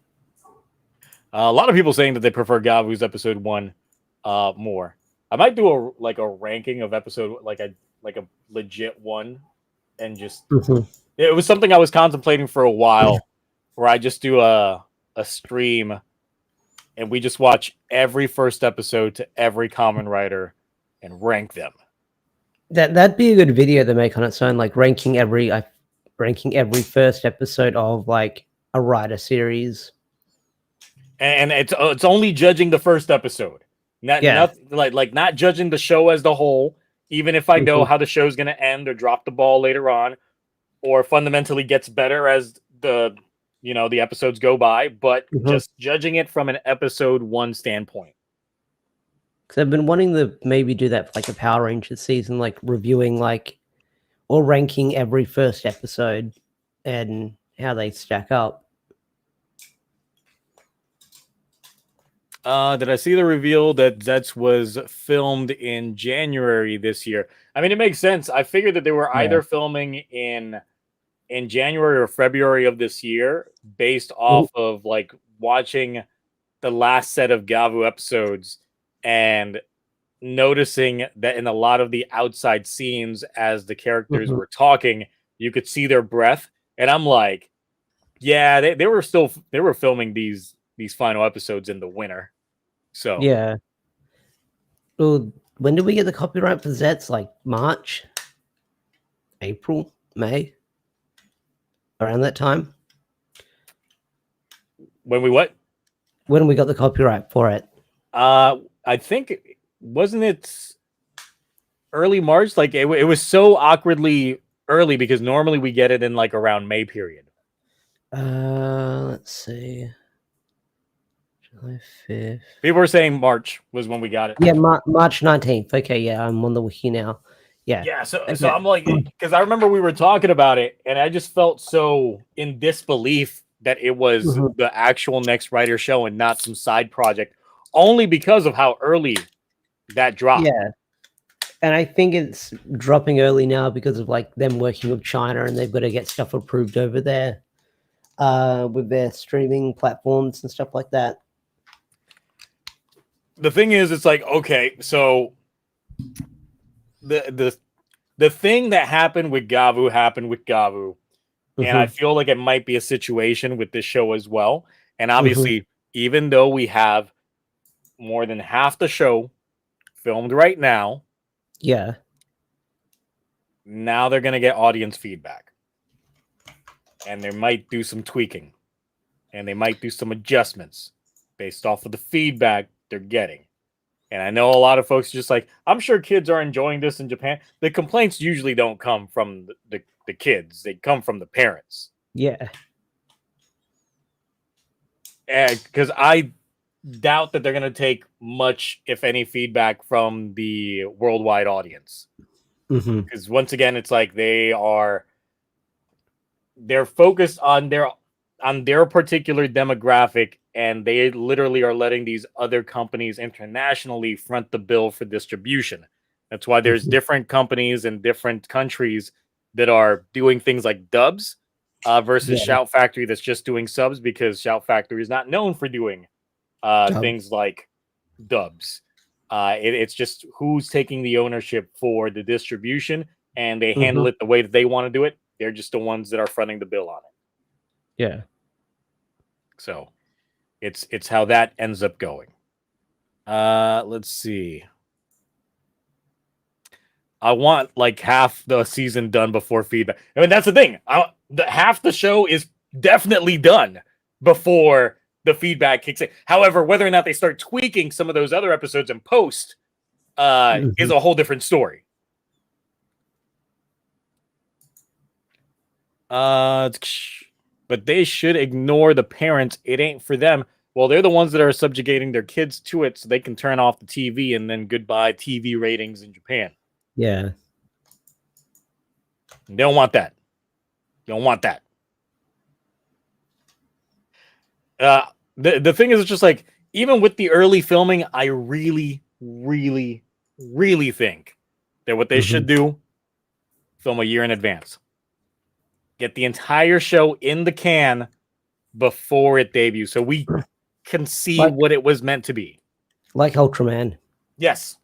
A lot of people saying that they prefer Gavu's episode 1 more. I might do a ranking of episode, like a legit one, and just it was something I was contemplating for a while, where I just do a stream and we just watch every first episode to every common writer and rank them. That'd be a good video to make on its own, like ranking every first episode of like a writer series. And it's only judging the first episode, not judging the show as the whole. Even if I know how the show's going to end or drop the ball later on, or fundamentally gets better as the episodes go by, but just judging it from an episode 1 standpoint. Because I've been wanting to maybe do that for like a Power Rangers season, like reviewing or ranking every first episode and how they stack up. Did I see the reveal that Zets was filmed in January this year? I mean, it makes sense. I figured that they were either filming in in January or February of this year, based off of like watching the last set of Gavu episodes and noticing that in a lot of the outside scenes as the characters were talking, you could see their breath. And I'm like, yeah, they were filming these final episodes in the winter. So yeah. Well, when did we get the copyright for Zets? Like March, April, May, around that time. when we what? When we got the copyright for it? I think wasn't it early March? Like it was so awkwardly early because normally we get it in like around May period. Let's see. July 5th. People were saying March was when we got it. Yeah, March 19th. Okay, yeah, I'm on the wiki now. Yeah. Yeah, so Okay. so I'm like, because I remember we were talking about it, and I just felt so in disbelief that it was the actual next writer show and not some side project, only because of how early that dropped. Yeah. And I think it's dropping early now because of like them working with China and they've got to get stuff approved over there with their streaming platforms and stuff like that. The thing is, it's like, okay, so the thing that happened with Gavu happened with Gavu. And I feel like it might be a situation with this show as well. And obviously, even though we have more than half the show filmed right now, yeah, now they're going to get audience feedback. And they might do some tweaking. And they might do some adjustments based off of the feedback they're getting. And I know a lot of folks are just like, I'm sure kids are enjoying this in Japan. The complaints usually don't come from the kids. They come from the parents. Yeah. Because I doubt that they're going to take much, if any, feedback from the worldwide audience. Because once again, it's like they're focused on their particular demographic, and they literally are letting these other companies internationally front the bill for distribution. That's why there's different companies in different countries that are doing things like dubs versus Shout Factory that's just doing subs, because Shout Factory is not known for doing things like dubs. It's just who's taking the ownership for the distribution, and they handle it the way that they want to do it. They're just the ones that are fronting the bill on it. Yeah. So it's how that ends up going. Let's see. I want like half the season done before feedback. I mean, that's the thing. Half the show is definitely done before the feedback kicks in. However, whether or not they start tweaking some of those other episodes in post is a whole different story. But they should ignore the parents. It ain't for them. Well, they're the ones that are subjugating their kids to it so they can turn off the TV, and then goodbye TV ratings in Japan. Yeah. They don't want that. You don't want that. The thing is, it's just like, even with the early filming, I really, really, really think that what they should do, film a year in advance. Get the entire show in the can before it debuts, so we can see what it was meant to be. Like Ultraman. Yes.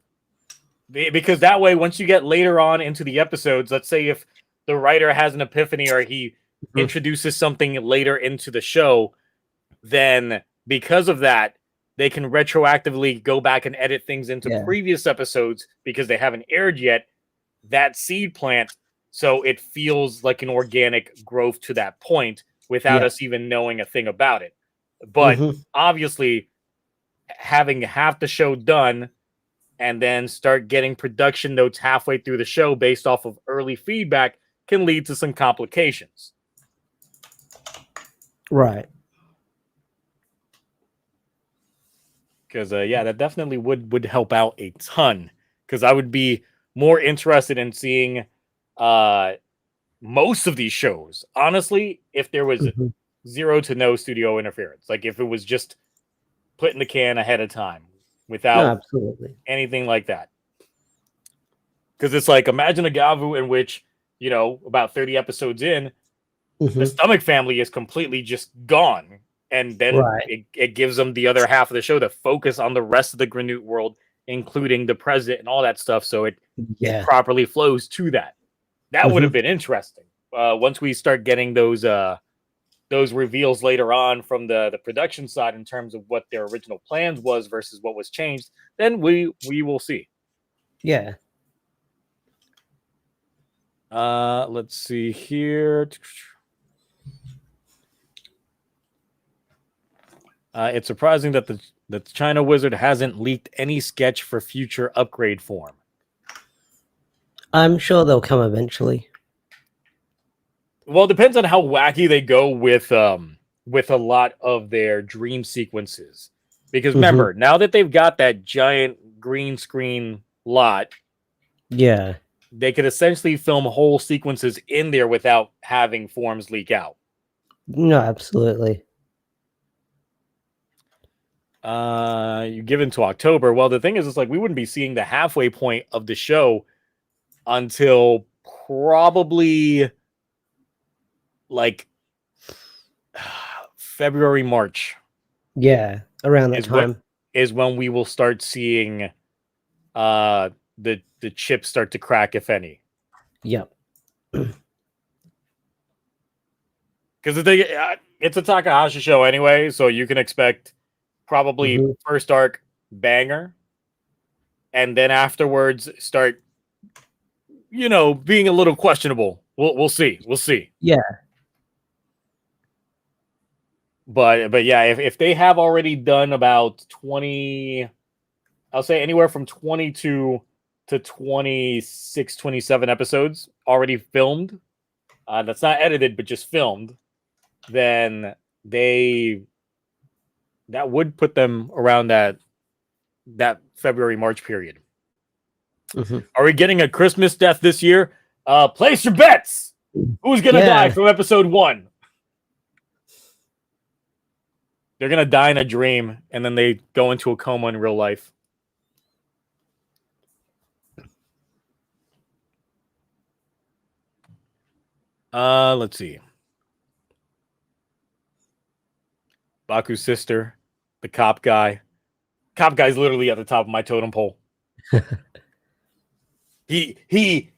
Because that way, once you get later on into the episodes, let's say if the writer has an epiphany or he introduces something later into the show, then because of that, they can retroactively go back and edit things into previous episodes because they haven't aired yet, that seed plant, so it feels like an organic growth to that point without us even knowing a thing about it. But obviously, having half the show done and then start getting production notes halfway through the show based off of early feedback can lead to some complications. Right. Because, that definitely would help out a ton. Because I would be more interested in seeing most of these shows, honestly, if there was zero to no studio interference. Like if it was just put in the can ahead of time without anything like that. Because it's like, imagine a Gavu in which, about 30 episodes in, The stomach family is completely just gone. And then it gives them the other half of the show to focus on the rest of the Granute world, including the president and all that stuff. So it properly flows to that. That would have been interesting. Once we start getting those reveals later on from the production side in terms of what their original plans was versus what was changed, then we will see. Yeah. Let's see here. It's surprising that the China Wizard hasn't leaked any sketch for future upgrade form. I'm sure they'll come eventually. Well, it depends on how wacky they go with a lot of their dream sequences. Because remember, now that they've got that giant green screen lot, they could essentially film whole sequences in there without having forms leak out. No, absolutely. You give into October. Well, the thing is, it's like we wouldn't be seeing the halfway point of the show until probably like February, March. Yeah, around that time is when we will start seeing the chips start to crack, if any. Yep. Because the thing, it's a Takahashi show anyway, so you can expect probably first arc banger, and then afterwards start, being a little questionable. We'll see. Yeah. But yeah, if they have already done about 20, I'll say anywhere from 22 to 26, 27 episodes already filmed, that's not edited, but just filmed, then that would put them around that February, March period. Are we getting a Christmas death this year? Place your bets. Who's going to die from episode 1? They're going to die in a dream, and then they go into a coma in real life. Let's see. Baku's sister, the cop guy. Cop guy's literally at the top of my totem pole. He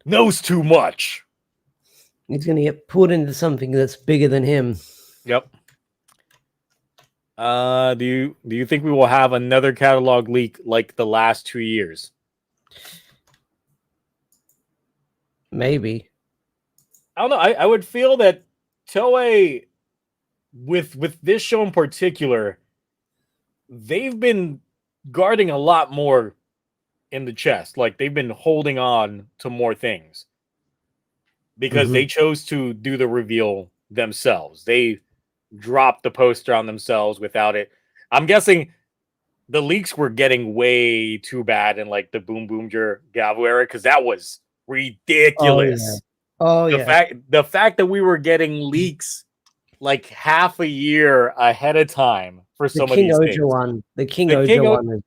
knows too much. He's going to get put into something that's bigger than him. Yep. Do you think we will have another catalog leak like the last 2 years? Maybe. I don't know. I would feel that Toei, with this show in particular, they've been guarding a lot more in the chest. Like, they've been holding on to more things because they chose to do the reveal themselves. They dropped the poster on themselves without it. I'm guessing the leaks were getting way too bad in like the Boom Boomger Gavu era, because that was ridiculous. The fact that we were getting leaks like half a year ahead of time for some of these things. The King Oja one.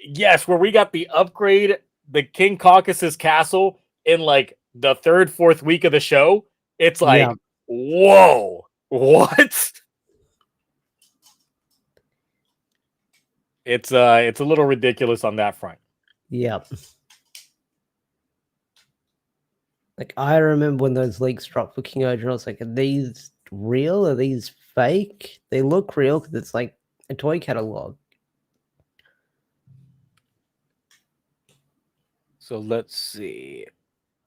Yes, where we got the upgrade, the King Caucasus Castle in like the 3rd, 4th week of the show. It's like, whoa, what? It's a little ridiculous on that front. Yep. Like, I remember when those leaks dropped for King Oja, I was like, are these real? Are these fake? They look real because it's like a toy catalog. So let's see.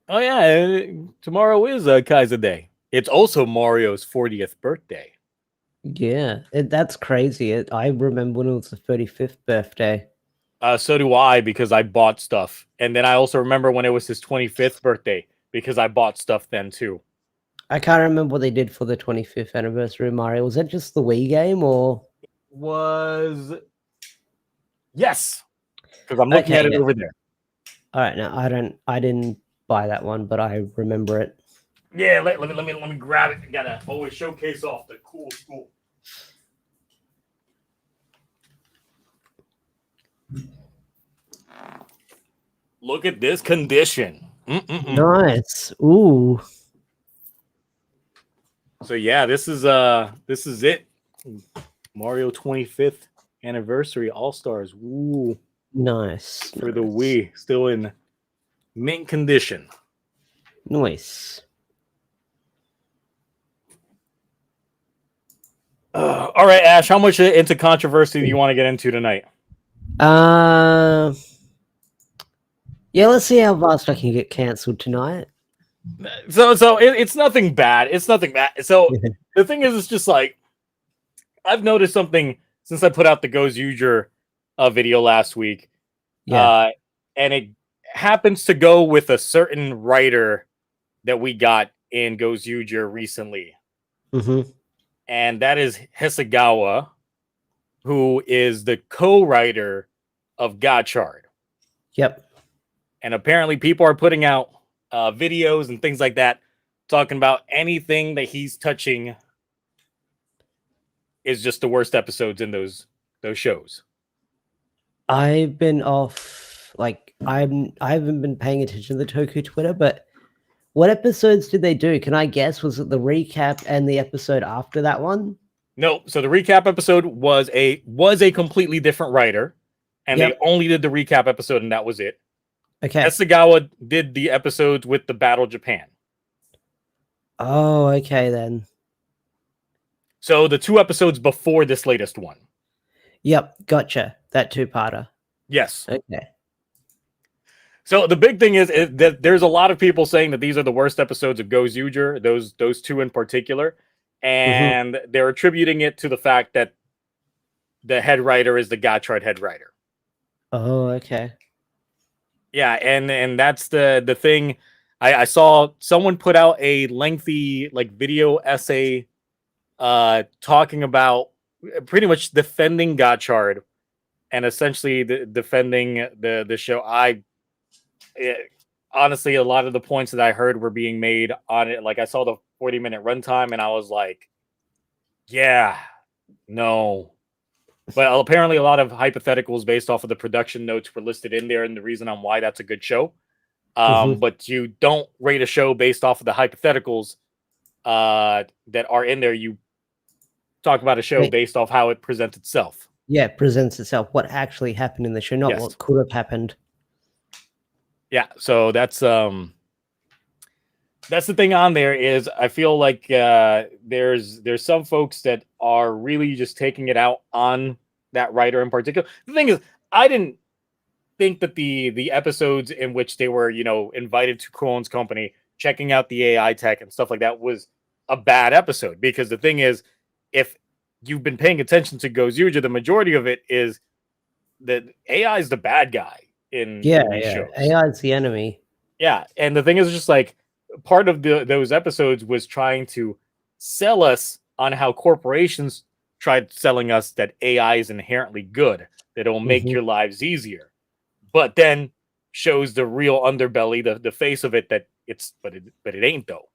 Oh yeah, tomorrow is Kaiser Day. It's also Mario's 40th birthday. Yeah, that's crazy. I remember when it was the 35th birthday. So do I, because I bought stuff. And then I also remember when it was his 25th birthday, because I bought stuff then too. I can't remember what they did for the 25th anniversary of Mario. Was that just the Wii game, or? Yes, because I'm looking at it over there. All right, no, I didn't buy that one, but I remember it. Yeah, let me grab it. I gotta always showcase off the cool school. Look at this condition. Nice. Ooh. So yeah, this is it. Mario 25th anniversary All Stars. Woo. Nice. For the Wii, still in mint condition. Nice. All right, Ash, how much into controversy do you want to get into tonight? Yeah, let's see how fast I can get cancelled tonight. So it's nothing bad. It's nothing bad. So the thing is, it's just like I've noticed something since I put out the Goes User video last week. Yeah. And it happens to go with a certain writer that we got in Goes User recently. Mm-hmm. And that is Hasegawa, who is the co-writer of Gotchard. Yep. And apparently people are putting out videos and things like that talking about anything that he's touching is just the worst episodes in those shows. I've been off, like, I haven't been paying attention to the Toku Twitter, but what episodes did they do? Can I guess? Was it the recap and the episode after that one? No, so the recap episode was a completely different writer, and they only did the recap episode, and that was it. Okay. Hasegawa did the episodes with the Battle Japan. Oh, okay then. So the 2 episodes before this latest one. Yep, gotcha. That 2-parter. Yes. Okay. So the big thing is that there's a lot of people saying that these are the worst episodes of Goes Uger, those 2 in particular, and they're attributing it to the fact that the head writer is the Gotchard head writer. Oh, okay. Yeah, and that's the thing. I saw someone put out a lengthy video essay talking about pretty much defending Gotchard and essentially defending the show. Honestly, a lot of the points that I heard were being made on it. Like I saw the 40-minute runtime and I was like, yeah, no. But apparently a lot of hypotheticals based off of the production notes were listed in there and the reason on why that's a good show. But you don't rate a show based off of the hypotheticals that are in there. You talk about a show based off how it presents itself. Yeah, it presents itself. What actually happened in the show, not what could have happened. Yeah, so that's the thing on there is I feel like there's some folks that are really just taking it out on that writer in particular. The thing is, I didn't think that the episodes in which they were, invited to Krone's company, checking out the AI tech and stuff like that was a bad episode. Because the thing is, if you've been paying attention to Goes Uger, the majority of it is that AI is the bad guy in these shows. AI is the enemy. Yeah, and the thing is just like part of those episodes was trying to sell us on how corporations tried selling us that AI is inherently good, that it'll make your lives easier. But then shows the real underbelly, the face of it, that but it ain't though.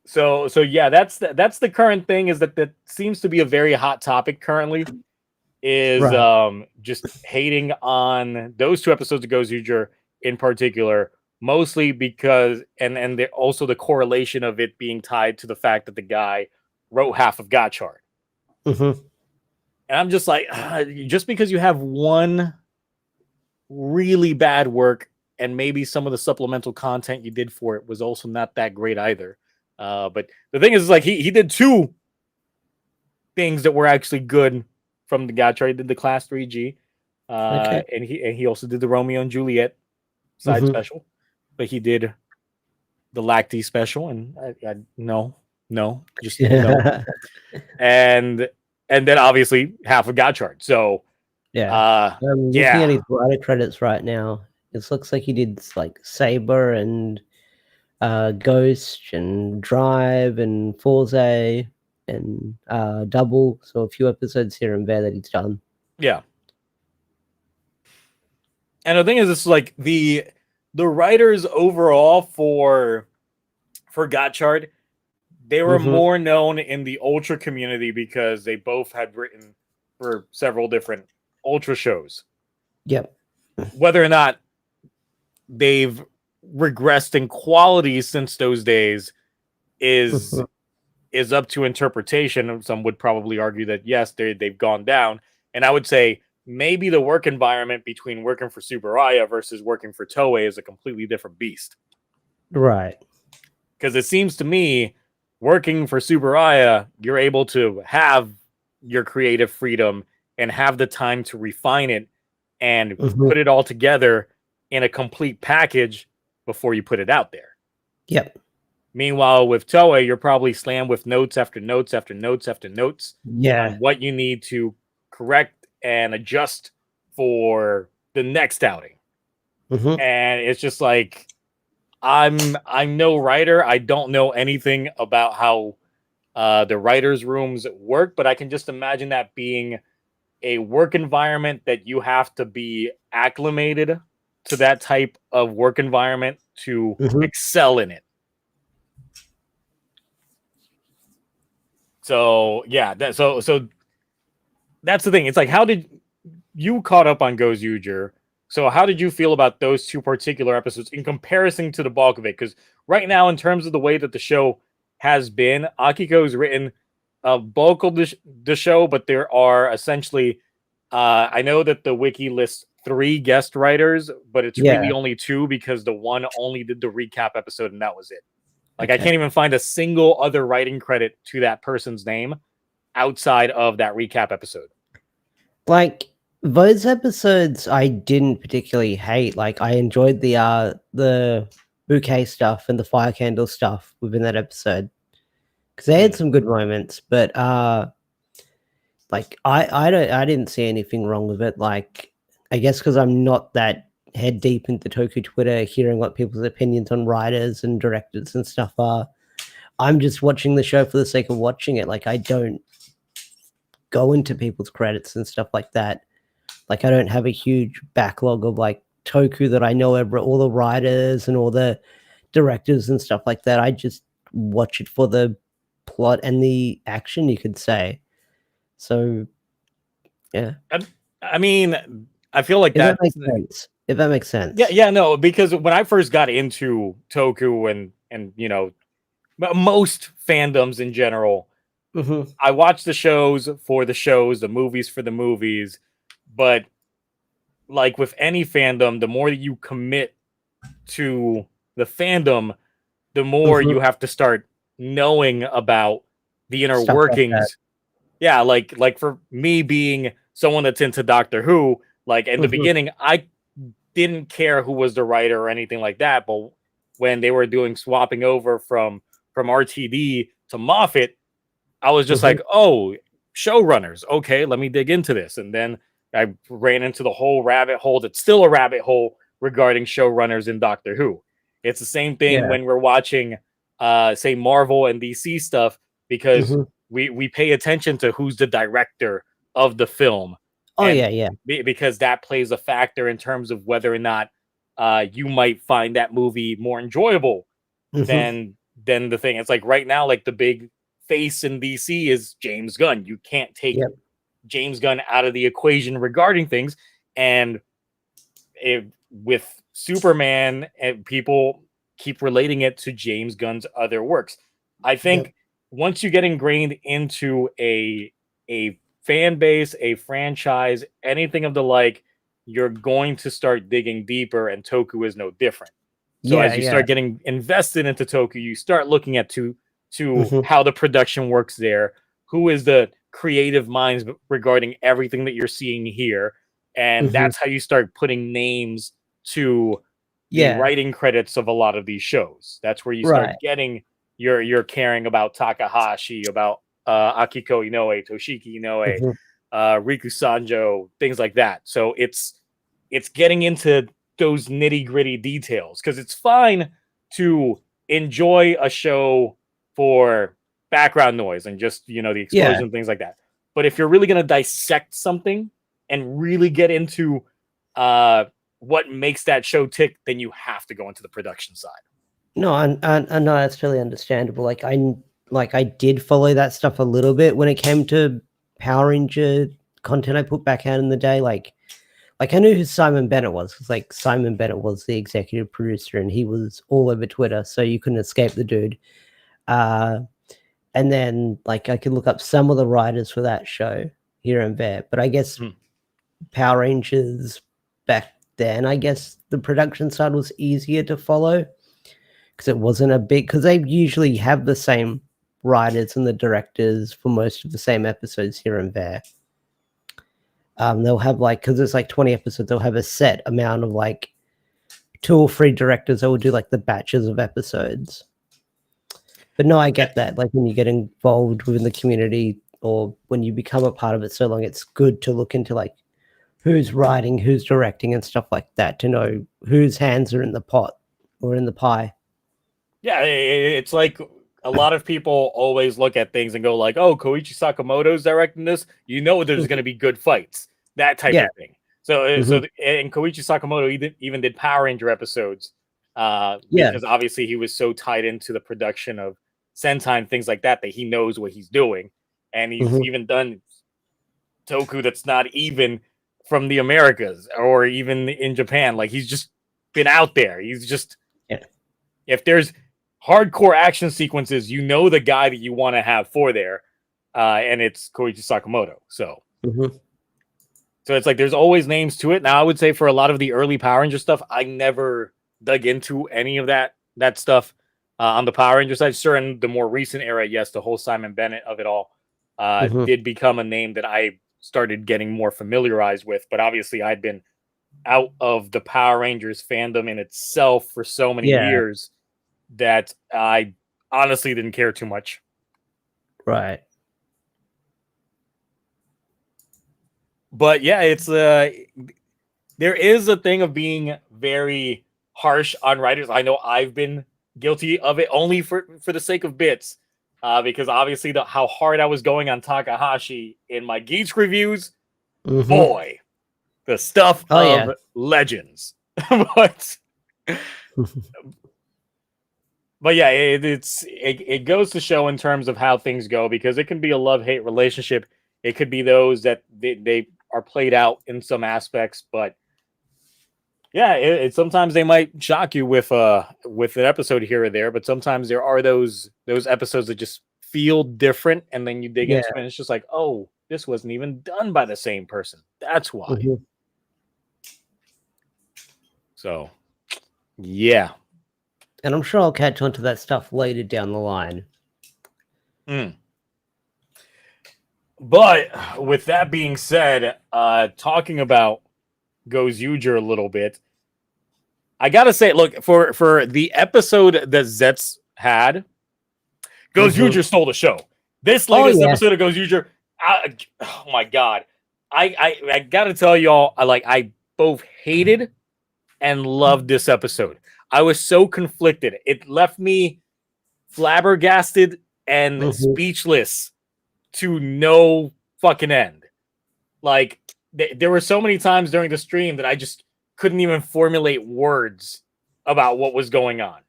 So yeah, that's the current thing, is that seems to be a very hot topic currently, is just hating on those 2 episodes of Goes Uger in particular, mostly because and also the correlation of it being tied to the fact that the guy wrote half of Gotchard. And I'm just like, just because you have one really bad work and maybe some of the supplemental content you did for it was also not that great either. But the thing is like he did 2 things that were actually good from the Gotchard. He did the Class 3G, and he also did the Romeo and Juliet side special, but he did the Lacti special, and I no, just no. And then obviously half of Gotchard. So I'm looking at his writer credits right now. It looks like he did like Saber and Ghost and Drive and Forza and Double. So a few episodes here and there that he's done. Yeah. And the thing is, it's like the writers overall for Gotchard, they were more known in the Ultra community because they both had written for several different Ultra shows. Yep. Whether or not they've regressed in quality since those days is Mhm. is up to interpretation. Some would probably argue that yes, they've gone down, and I would say maybe the work environment between working for Tsuburaya versus working for Toei is a completely different beast. Right. Because it seems to me, working for Tsuburaya, you're able to have your creative freedom and have the time to refine it and Mhm. put it all together in a complete package before you put it out there. Yep. Meanwhile, with Toei, you're probably slammed with notes after notes after notes after notes on Yeah. what you need to correct and adjust for the next outing. Mhm. And it's just like I'm no writer. I don't know anything about how the writers' rooms work, but I can just imagine that being a work environment that you have to be acclimated to that type of work environment to Mhm. excel in it. So yeah, so that's the thing. It's like, how did you caught up on Goes Uger? So how did you feel about those two particular episodes in comparison to the bulk of it? Because right now, in terms of the way that the show has been, Akiko's written a bulk of the show, but there are essentially, I know that the wiki lists 3 guest writers, but it's really Yeah. only 2 because the one only did the recap episode and that was it. Like I Okay. can't even find a single other writing credit to that person's name outside of that recap episode. Like, those episodes I didn't particularly hate. Like, I enjoyed the bouquet stuff and the fire candle stuff within that episode because they had some good moments. But like, I didn't see anything wrong with it. Like, I guess because I'm not that head deep into Toku Twitter, hearing what people's opinions on writers and directors and stuff are. I'm just watching the show for the sake of watching it. Like, I don't go into people's credits and stuff like that. Like, I don't have a huge backlog of like Toku that I know all the writers and all the directors and stuff like that. I just watch it for the plot and the action, you could say. So, yeah. I mean, I feel like If that that. makes sense. If that makes sense. Yeah, no, because when I first got into Toku and you know most fandoms in general, Mhm. I watched the shows for the shows, the movies for the movies, but like with any fandom, the more you commit to the fandom, the more Mhm. you have to start knowing about the inner Stuff like that. workings. Yeah, like for me being someone that's into Doctor Who, like in the Mhm. beginning, I didn't care who was the writer or anything like that. But when they were doing swapping over from RTD to Moffat, I was just Mhm. like, oh, showrunners. Okay, let me dig into this. And then I ran into the whole rabbit hole that's still a rabbit hole regarding showrunners in Doctor Who. It's the same thing Yeah. when we're watching say Marvel and DC stuff because Mhm. we pay attention to who's the director of the film. Oh, And yeah, yeah. because that plays a factor in terms of whether or not you might find that movie more enjoyable Mhm. than the thing. It's like right now, like the big face in DC is James Gunn. You can't take Yep. James Gunn out of the equation regarding things. And with Superman, and people keep relating it to James Gunn's other works. I Yep. think once you get ingrained into a fan base, a franchise, anything of the like, you're going to start digging deeper, and Toku is no different. So Yeah, as you yeah. start getting invested into Toku, you start looking at to Mhm. how the production works there, who is the creative minds regarding everything that you're seeing here, and Mhm. that's how you start putting names to the Yeah. writing credits of a lot of these shows. That's where you Right. start getting your caring about Takahashi, about Akiko Inoue, Toshiki Inoue, Mhm. Riku Sanjo, things like that. So it's getting into those nitty gritty details because it's fine to enjoy a show for background noise and just the Yeah. explosion, things like that. But if you're really going to dissect something and really get into uh what makes that show tick, then you have to go into the production side. No, and no, that's totally understandable. Like I did follow that stuff a little bit when it came to Power Ranger content I put back out in the day. Like Like I knew who Simon Bennett was because like Simon Bennett was the executive producer and he was all over Twitter, so you couldn't escape the dude. And then like I could look up some of the writers for that show here and there, but I guess Power Rangers back then, I guess the production side was easier to follow because it wasn't a big, because they usually have the same writers and the directors for most of the same episodes here and there. They'll have like, because it's like 20 episodes, they'll have a set amount of like 2 or 3 directors that will do like the batches of episodes. But no, I get that. Like when you get involved within the community or when you become a part of it so long, it's good to look into like who's writing, who's directing and stuff like that to know whose hands are in the pot or in the pie. Yeah, it's like a lot of people always look at things and go like, oh, Koichi Sakamoto's directing this. You know there's going to be good fights. That type of thing. So, and Koichi Sakamoto even did Power Ranger episodes because obviously he was so tied into the production of Sentai and things like that he knows what he's doing. And he's even done Toku that's not even from the Americas or even in Japan. Like he's just been out there. He's just, if there's hardcore action sequences, you know the guy that you want to have for there. And it's Koichi Sakamoto. So. So it's like there's always names to it. Now, I would say for a lot of the early Power Ranger stuff, I never dug into any of that stuff on the Power Ranger side. Sure, in the more recent era, yes, the whole Simon Bennett of it all did become a name that I started getting more familiarized with. But obviously, I'd been out of the Power Rangers fandom in itself for so many years that I honestly didn't care too much. Right. But yeah, it's there is a thing of being very harsh on writers. I know I've been guilty of it only for the sake of bits, because obviously how hard I was going on Takahashi in my Geeks reviews, boy, the stuff of legends. but yeah, it goes to show in terms of how things go, because it can be a love-hate relationship. It could be those that they are played out in some aspects, but yeah, it sometimes they might shock you with an episode here or there, but sometimes there are those episodes that just feel different, and then you dig into it and it's just like, oh, this wasn't even done by the same person. That's why. So yeah. And I'm sure I'll catch on to that stuff later down the line. But with that being said, talking about Gozer a little bit, I gotta say, look, for the episode that Zets had, Gozer stole the show. This latest episode of Gozer, oh my god, I gotta tell y'all, I both hated and loved this episode. I was so conflicted. It left me flabbergasted and speechless to no fucking end. Like there were so many times during the stream that I just couldn't even formulate words about what was going on.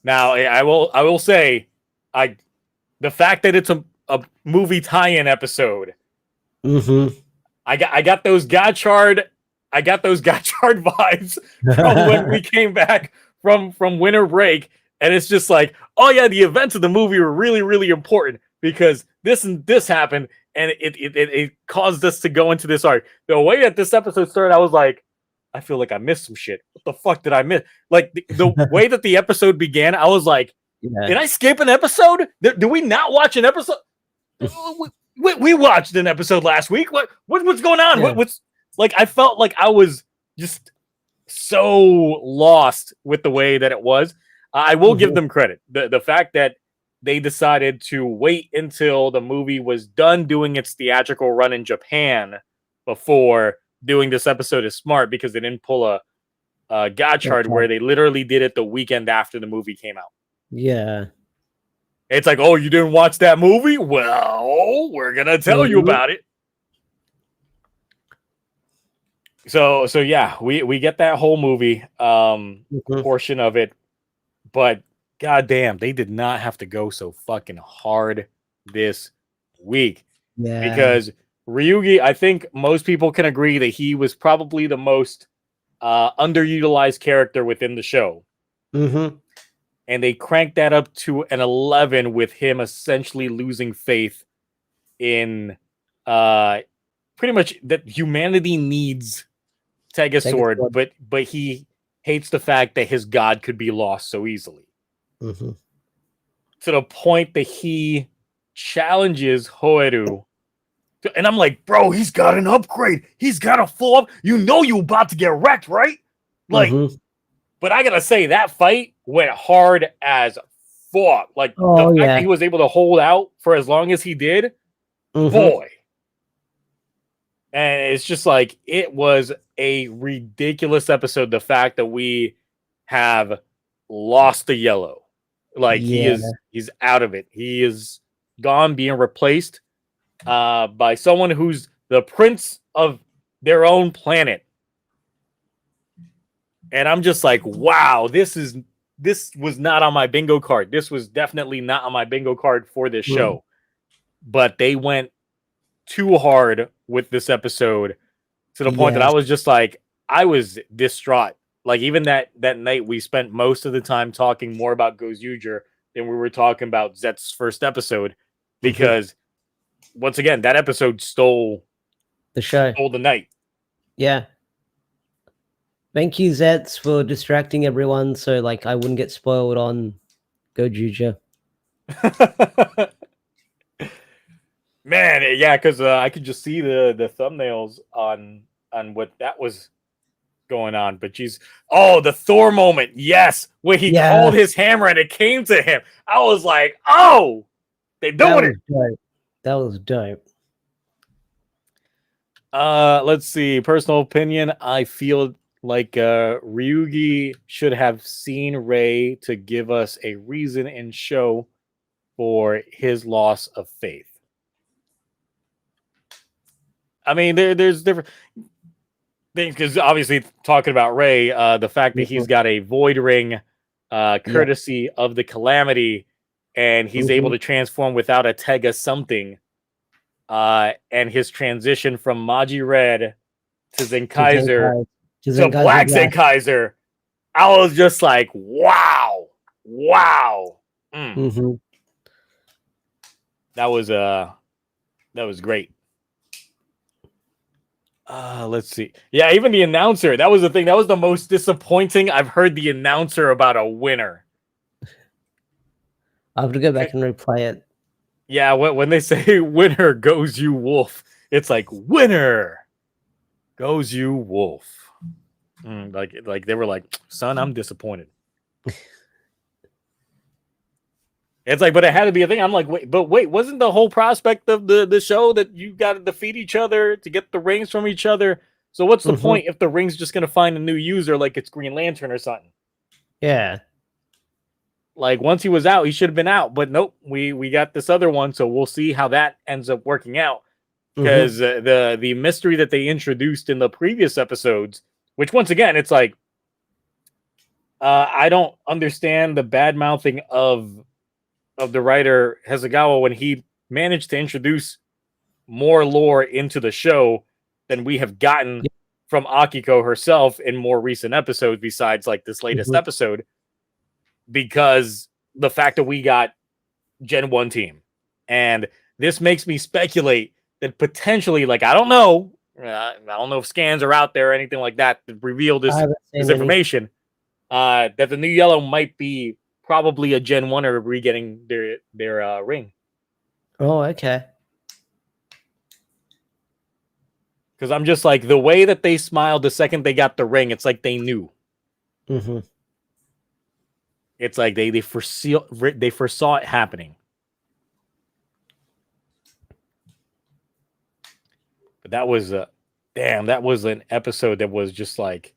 Now I will say, the fact that it's a movie tie-in episode, I got those Gotchard vibes from when we came back from winter break. And it's just like, oh yeah, the events of the movie were really, really important because this and this happened, and it caused us to go into this arc. The way that this episode started, I was like, I feel like I missed some shit. What the fuck did I miss? Like the way that the episode began, I was like, did I skip an episode? Do we not watch an episode? we watched an episode last week. What's going on? Yeah. What's like? I felt like I was just so lost with the way that it was. I will give them credit. The fact that they decided to wait until the movie was done doing its theatrical run in Japan before doing this episode is smart, because they didn't pull a Gotchard where they literally did it the weekend after the movie came out. Yeah. It's like, oh, you didn't watch that movie? Well, we're going to tell you about it. So yeah, we get that whole movie portion of it. But goddamn, they did not have to go so fucking hard this week. Yeah. Because Ryugi, I think most people can agree that he was probably the most underutilized character within the show. Mm-hmm. And they cranked that up to an 11 with him essentially losing faith in pretty much that humanity needs Sword, but he hates the fact that his god could be lost so easily. Mm-hmm. To the point that he challenges Hoeru. And I'm like, bro, he's got an upgrade. He's got a full up. You know you about to get wrecked, right? Like, but I gotta say, that fight went hard as fuck. Like, the fact that he was able to hold out for as long as he did, boy. And it's just like, it was a ridiculous episode. The fact that we have lost the yellow. Like, he's out of it. He is gone, being replaced by someone who's the prince of their own planet. And I'm just like, wow, this was not on my bingo card. This was definitely not on my bingo card for this show. But they went too hard with this episode to the point that I was just like, I was distraught. Like, even that night, we spent most of the time talking more about Goer than we were talking about Zetz's first episode, because once again, that episode stole the show, stole the night. Yeah. Thank you, Zets, for distracting everyone so like I wouldn't get spoiled on Goer. Man, yeah, because I could just see the thumbnails on what that was going on. But the Thor moment, yes, where he called his hammer and it came to him. I was like, oh, they're doing it. Dope. That was dope. Let's see. Personal opinion, I feel like Ryugi should have seen Rei to give us a reason and show for his loss of faith. I mean, there's different things, because obviously talking about Rei, the fact that he's got a void ring, courtesy of the Calamity, and he's able to transform without a Tega something, and his transition from Maji Red to Zenkaiser to Black Zenkaiser, I was just like, wow. That was great. Let's see. Yeah, even the announcer, that was the thing. That was the most disappointing I've heard the announcer about a winner. I have to go back and replay it. Yeah, when they say winner goes you wolf, it's like winner goes you wolf. Like they were like, son, I'm disappointed. It's like, but it had to be a thing. I'm like, wait, wasn't the whole prospect of the show that you got to defeat each other to get the rings from each other? So what's the point if the ring's just going to find a new user like it's Green Lantern or something? Yeah. Like, once he was out, he should have been out. But nope, we got this other one, so we'll see how that ends up working out. Because the mystery that they introduced in the previous episodes, which once again, it's like, I don't understand the bad mouthing of the writer Hasegawa when he managed to introduce more lore into the show than we have gotten from Akiko herself in more recent episodes, besides like this latest episode, because the fact that we got Gen 1 team, and this makes me speculate that potentially, like, I don't know if scans are out there or anything like that to reveal this information, that the new yellow might be probably a Gen 1er re-getting their ring. Oh, okay. Because I'm just like, the way that they smiled the second they got the ring, it's like they knew. It's like they foresaw it happening. But that was that was an episode that was just like,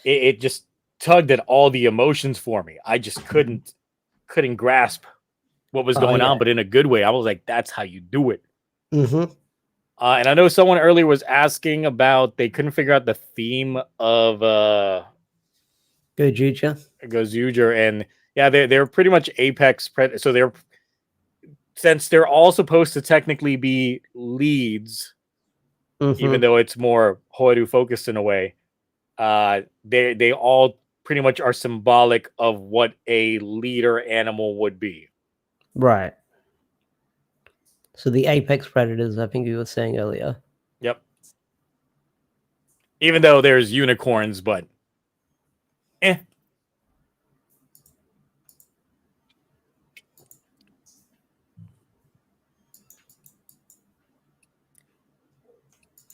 it just tugged at all the emotions for me. I just couldn't grasp what was going on, but in a good way. I was like, that's how you do it. And I know someone earlier was asking about, they couldn't figure out the theme of Goer, and yeah, they're pretty much apex so since they're all supposed to technically be leads even though it's more Horu focused in a way. They all pretty much are symbolic of what a leader animal would be. Right. So the apex predators, I think you were saying earlier. Yep. Even though there's unicorns, but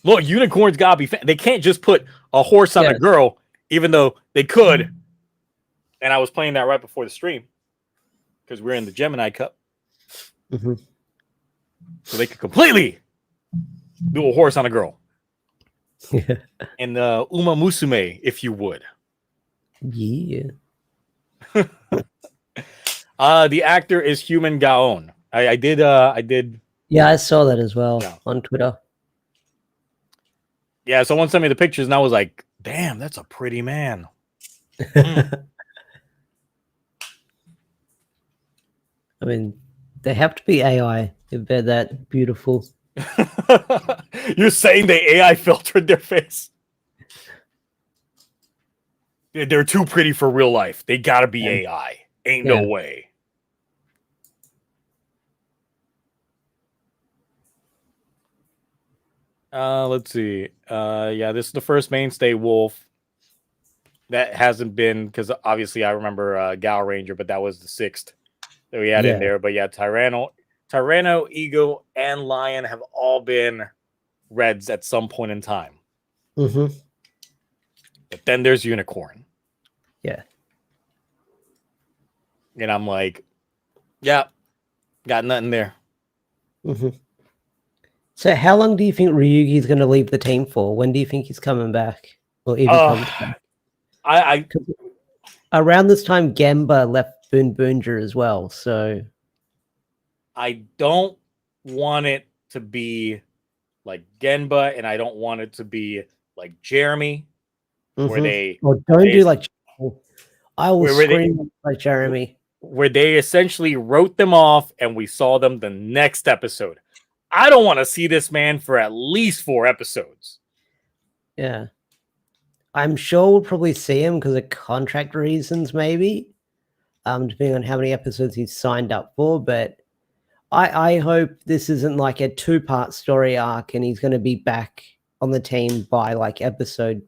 Look, unicorns gotta be. They can't just put a horse on a girl, even though they could. And I was playing that right before the stream because we're in the Gemini Cup, so they could completely do a horse on a girl. And Uma Musume, if you would. Yeah. The actor is Human Gaon. I did. Yeah, I saw that as well on Twitter. Yeah, someone sent me the pictures, and I was like, "Damn, that's a pretty man." I mean, they have to be AI if they're that beautiful. You're saying the AI filtered their face? They're too pretty for real life. They gotta be AI. Ain't no way. Let's see. Yeah, this is the first mainstay wolf. That hasn't been, because obviously I remember Gal Ranger, but that was the 6th that we had in there. But yeah, Tyranno, Eagle, and Lion have all been reds at some point in time. But then there's Unicorn. Yeah. And I'm like, yeah, got nothing there. So how long do you think Ryugi's going to leave the team for? When do you think he's coming back? Or if he comes back? Around this time, Gemba left Boon Boonja as well, so... I don't want it to be like Genba, and I don't want it to be like Jeremy, where they... don't do like... I will scream like Jeremy. Where they essentially wrote them off, and we saw them the next episode. I don't want to see this man for at least 4 episodes. Yeah. I'm sure we'll probably see him because of contract reasons, maybe. Depending on how many episodes he's signed up for. But I hope this isn't like a 2-part story arc and he's going to be back on the team by like episode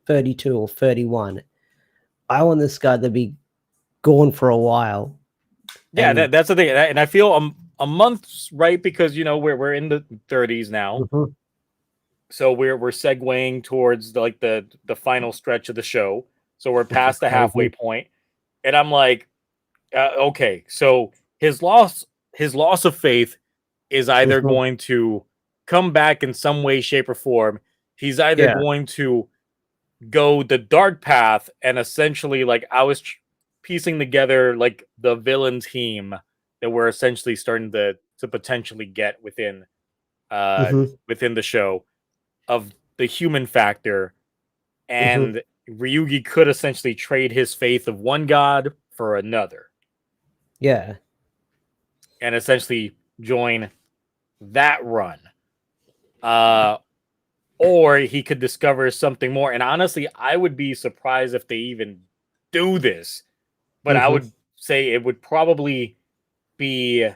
32 or 31. I want this guy to be gone for a while. Yeah, that's the thing. And I feel a month's right because, you know, we're in the 30s now. So we're segueing towards the final stretch of the show. So we're past the halfway point. And I'm like, okay, so his loss of faith is either going to come back in some way, shape, or form. He's either going to go the dark path and essentially, like, I was piecing together like the villain team that we're essentially starting to potentially get within the show, of the human factor, and Ryugi could essentially trade his faith of one god for another. Yeah. And essentially join that run. Or he could discover something more. And honestly, I would be surprised if they even do this. But I would say it would probably be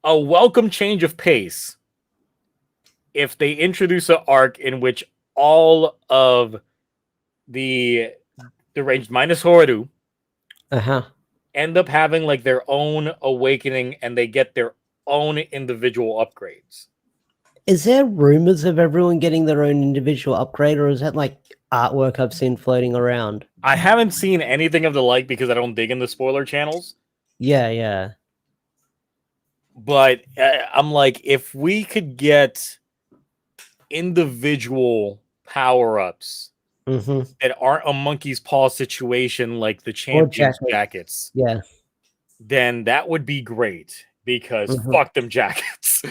a welcome change of pace if they introduce an arc in which all of the range minus Horu end up having like their own awakening and they get their own individual upgrades. Is there rumors of everyone getting their own individual upgrade, or is that like artwork I've seen floating around? I haven't seen anything of the like because I don't dig in the spoiler channels. Yeah. But I'm like, if we could get individual power-ups that aren't a monkey's paw situation like the champions jackets, then that would be great, because fuck them jackets.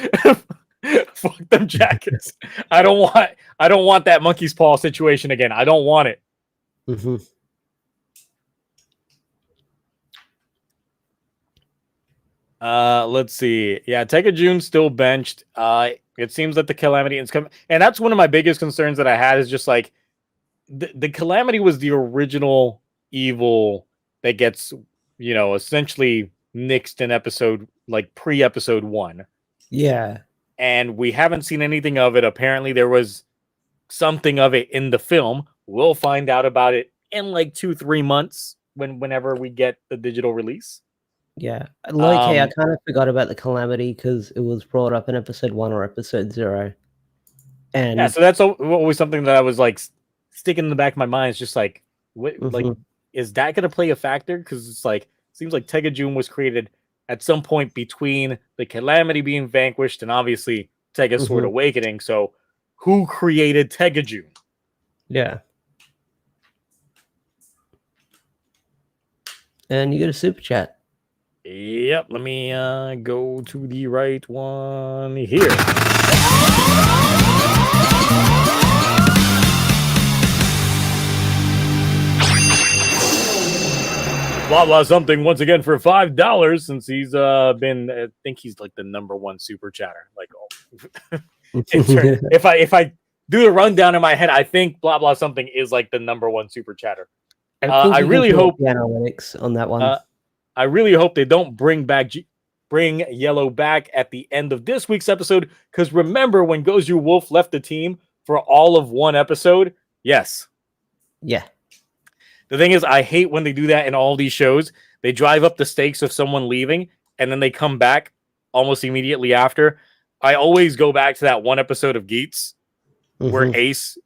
Fuck them jackets. I don't want that monkey's paw situation again. I don't want it. Let's see. Yeah, Tekajun still benched. It seems that the Calamity is coming, and that's one of my biggest concerns that I had is just like the Calamity was the original evil that gets, essentially nixed in episode like pre-episode 1. Yeah. And we haven't seen anything of it. Apparently there was something of it in the film. We'll find out about it in like 2-3 months whenever we get the digital release. Yeah. Low-key, I kind of forgot about the Calamity because it was brought up in episode 1 or episode 0. And yeah, so that's always something that I was like sticking in the back of my mind. It's just like, what, like, is that going to play a factor? Because it's like, seems like Tegajun was created at some point between the Calamity being vanquished and obviously Tega's Sword Awakening. So, who created Tegajun? Yeah. And you get a super chat. Yep, let me go to the right one here. Blah blah something once again for $5 since he's been I think he's like the #1 super chatter. Like if I do the rundown in my head, I think blah blah something is like the #1 super chatter. I really hope the analytics on that one. I really hope they don't bring Yellow back at the end of this week's episode, because remember when Goju Wolf left the team for all of one episode? Yes. Yeah. The thing is, I hate when they do that in all these shows. They drive up the stakes of someone leaving, and then they come back almost immediately after. I always go back to that one episode of Geats where Ace,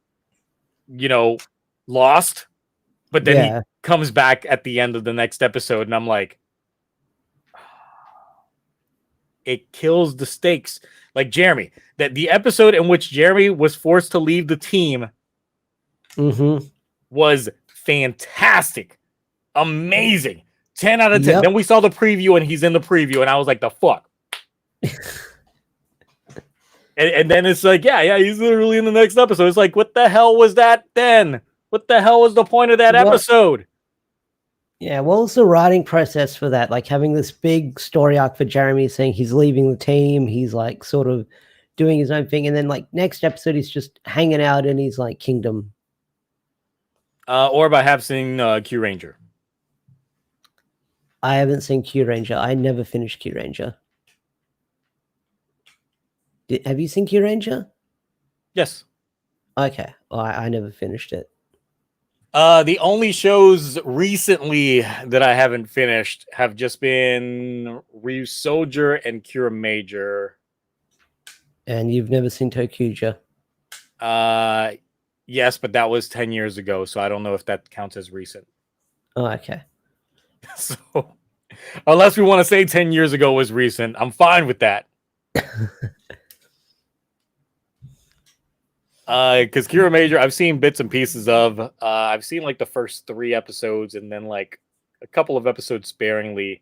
lost, but then he comes back at the end of the next episode, and I'm like, it kills the stakes. Like Jeremy, that the episode in which Jeremy was forced to leave the team was fantastic, amazing, 10 out of 10. Then we saw the preview, and he's in the preview, and I was like, the fuck. and then it's like, yeah, he's literally in the next episode. It's like, what the hell was that then? What the hell was the point of that episode? Yeah, what was the writing process for that? Like having this big story arc for Jeremy saying he's leaving the team, he's like sort of doing his own thing, and then like next episode he's just hanging out in his like kingdom. Or by having Q Ranger. I haven't seen Q Ranger. I never finished Q Ranger. Have you seen Q Ranger? Yes. Okay. Well, I never finished it. The only shows recently that I haven't finished have just been Ryu Soldier and Cure Major. And you've never seen Tokuja? Yes, but that was 10 years ago, so I don't know if that counts as recent. Oh, okay. So, unless we want to say 10 years ago was recent, I'm fine with that. Because Kira Major, I've seen bits and pieces of. I've seen like the first 3 episodes and then like a couple of episodes sparingly.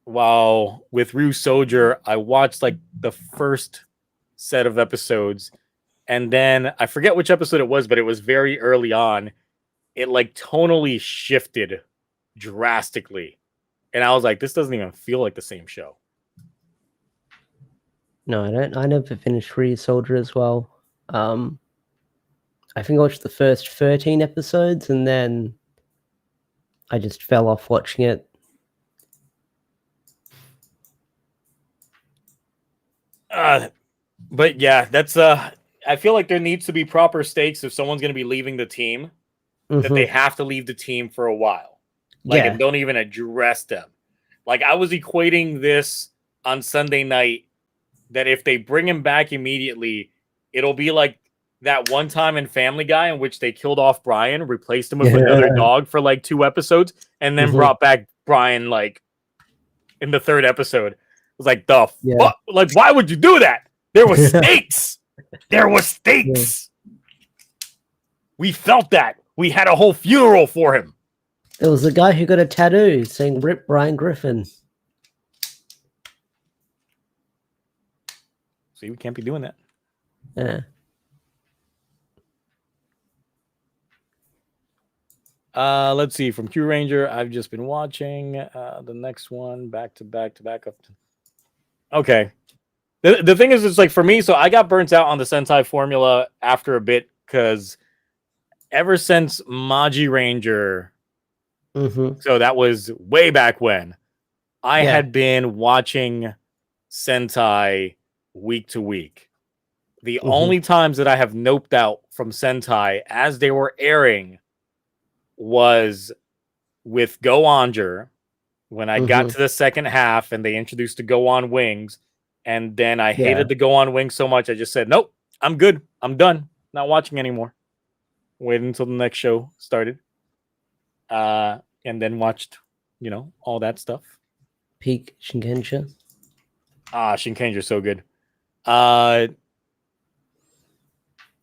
While with Ryu Soldier, I watched like the first set of episodes, and then I forget which episode it was, but it was very early on. It like tonally shifted drastically, and I was like, this doesn't even feel like the same show. No, I don't. I never finished Ryu Soldier as well. I think I watched the first 13 episodes, and then I just fell off watching it. But yeah, that's I feel like there needs to be proper stakes if someone's going to be leaving the team, that they have to leave the team for a while. Like, and don't even address them. Like, I was equating this on Sunday night that if they bring him back immediately, it'll be like that one time in Family Guy in which they killed off Brian, replaced him with another dog for like 2 episodes, and then brought back Brian like in the 3rd episode. It was like, the fuck? Like, why would you do that? There were stakes. There were stakes. We felt that. We had a whole funeral for him. There was a guy who got a tattoo saying "Rip Brian Griffin." See, we can't be doing that. Yeah. Let's see. From Q Ranger, I've just been watching the next one back to back to back up. Okay. The thing is, it's like for me, so I got burnt out on the Sentai formula after a bit because ever since Maji Ranger, so that was way back when, I had been watching Sentai week to week. The only times that I have noped out from Sentai as they were airing was with Go Onger when I got to the second half and they introduced the Go On Wings. And then I hated the Go On Wings so much, I just said, nope, I'm good. I'm done. Not watching anymore. Waited until the next show started. And then watched, all that stuff. Peak Shinkenger. Shinkenger's so good. And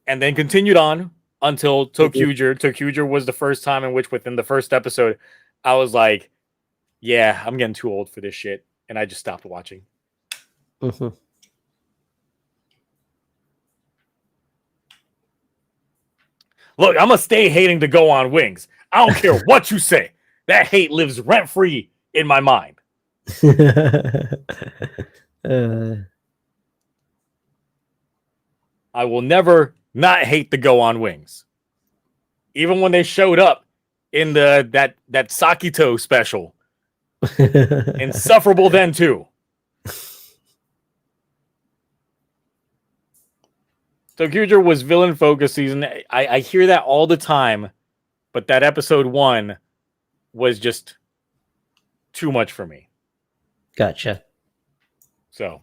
then continued on until Tokuger. Tokuger was the first time in which within the first episode, I was like, yeah, I'm getting too old for this shit. And I just stopped watching. Look, I'm going to stay hating to Go On Wings. I don't care what you say. That hate lives rent-free in my mind. I will never not hate the Go On Wings. Even when they showed up in that Sakito special. Insufferable then too. So Kyuger was villain focus season. I hear that all the time, but that episode 1 was just too much for me. Gotcha. So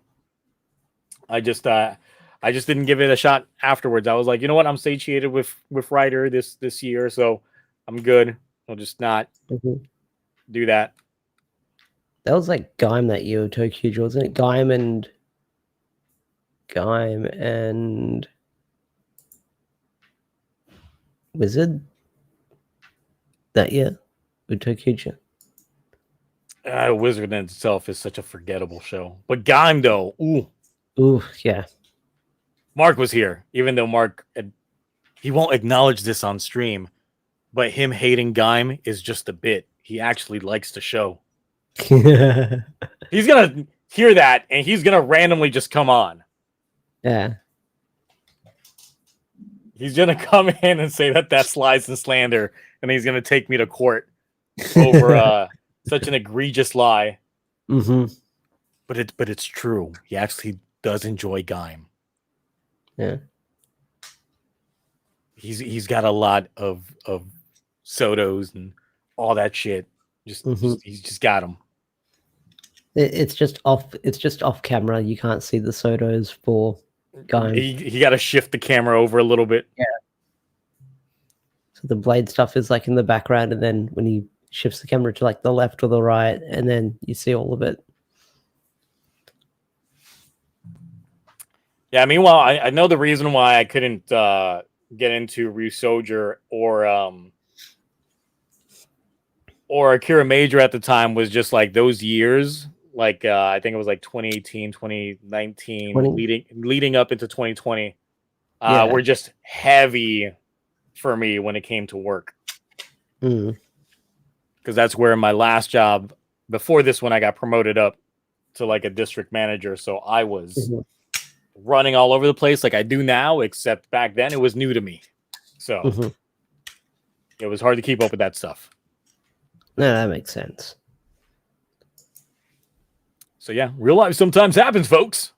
I just didn't give it a shot afterwards. I was like, you know what? I'm satiated with Ryder this year, so I'm good. I'll just not do that. That was like Gaim that year, Tokuger, wasn't it? Gaim and Wizard that year with Tokuger. Wizard in itself is such a forgettable show. But Gaim, though, ooh, yeah. Mark was here, even though Mark, he won't acknowledge this on stream, but him hating Gaim is just a bit. He actually likes the show. He's going to hear that, and he's going to randomly just come on. Yeah. He's going to come in and say that's lies and slander, and he's going to take me to court over such an egregious lie. But it's true. He actually does enjoy Gaim. Yeah. He's got a lot of Sotos and all that shit. He's just got them. It's just off camera. You can't see the Sotos for Gaim. He got to shift the camera over a little bit. Yeah. So the blade stuff is like in the background, and then when he shifts the camera to like the left or the right, and then you see all of it. Yeah, meanwhile, I know the reason why I couldn't get into Ryusoger or Akira Major at the time was just like those years. Like I think it was like 2018, 2019, leading up into 2020 were just heavy for me when it came to work. Because that's where my last job, before this one, I got promoted up to like a district manager. So I was running all over the place like I do now, except back then it was new to me. So it was hard to keep up with that stuff. No, that makes sense. So yeah, real life sometimes happens, folks.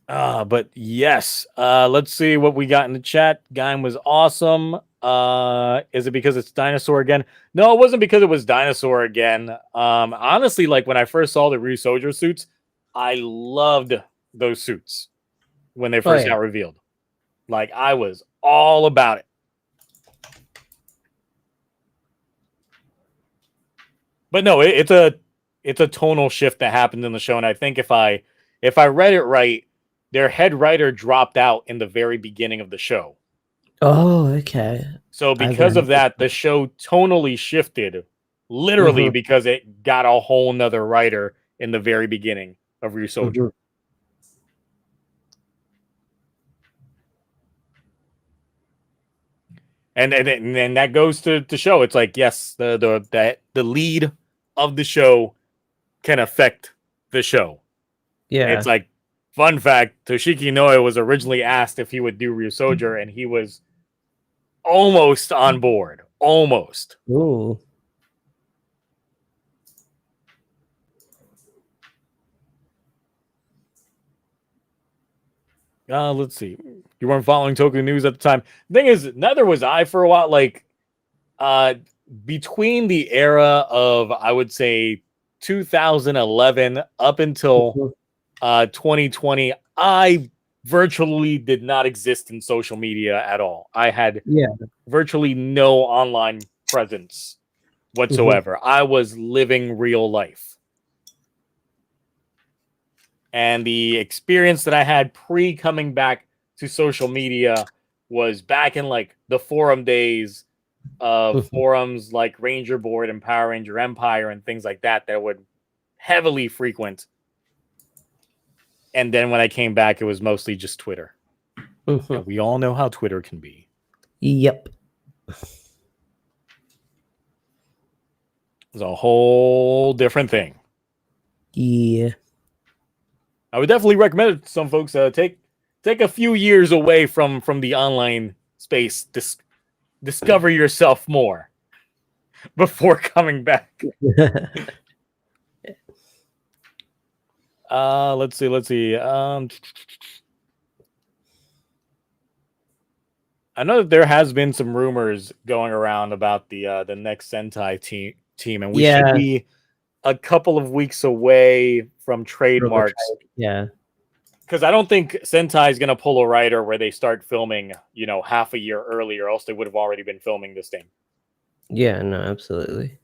But yes, let's see what we got in the chat. Gaim was awesome. Is it because it's dinosaur again? No, it wasn't because it was dinosaur again. Honestly, like when I first saw the Ryusoger suits, I loved those suits when they first got revealed. Like I was all about it. But no, it's a tonal shift that happened in the show, and I think if I read it right, their head writer dropped out in the very beginning of the show. Oh, okay. So because of that, the show tonally shifted, literally because it got a whole nother writer in the very beginning of Ryusoger. And that goes to show it's like, yes, the lead of the show can affect the show. Yeah. It's like, fun fact, Toshiki Inoue was originally asked if he would do Ryusoja, and he was almost on board. Almost. Ooh. Let's see. You weren't following Toku news at the time. Thing is, neither was I for a while. Like, between the era of, I would say, 2011 up until 2020, I virtually did not exist in social media at all. I had virtually no online presence whatsoever. I was living real life. And the experience that I had pre coming back to social media was back in like the forum days of forums like Ranger Board and Power Ranger Empire and things like that would heavily frequent. And then when I came back, it was mostly just Twitter. And we all know how Twitter can be. Yep. It's a whole different thing. Yeah. I would definitely recommend it to some folks. Take a few years away from the online space. Discover yourself more before coming back. Let's see. I know that there has been some rumors going around about the next Sentai team, and we should be a couple of weeks away from trademarks. Yeah. Because I don't think Sentai is going to pull a writer where they start filming, half a year earlier, else they would have already been filming this thing. Yeah, no, absolutely.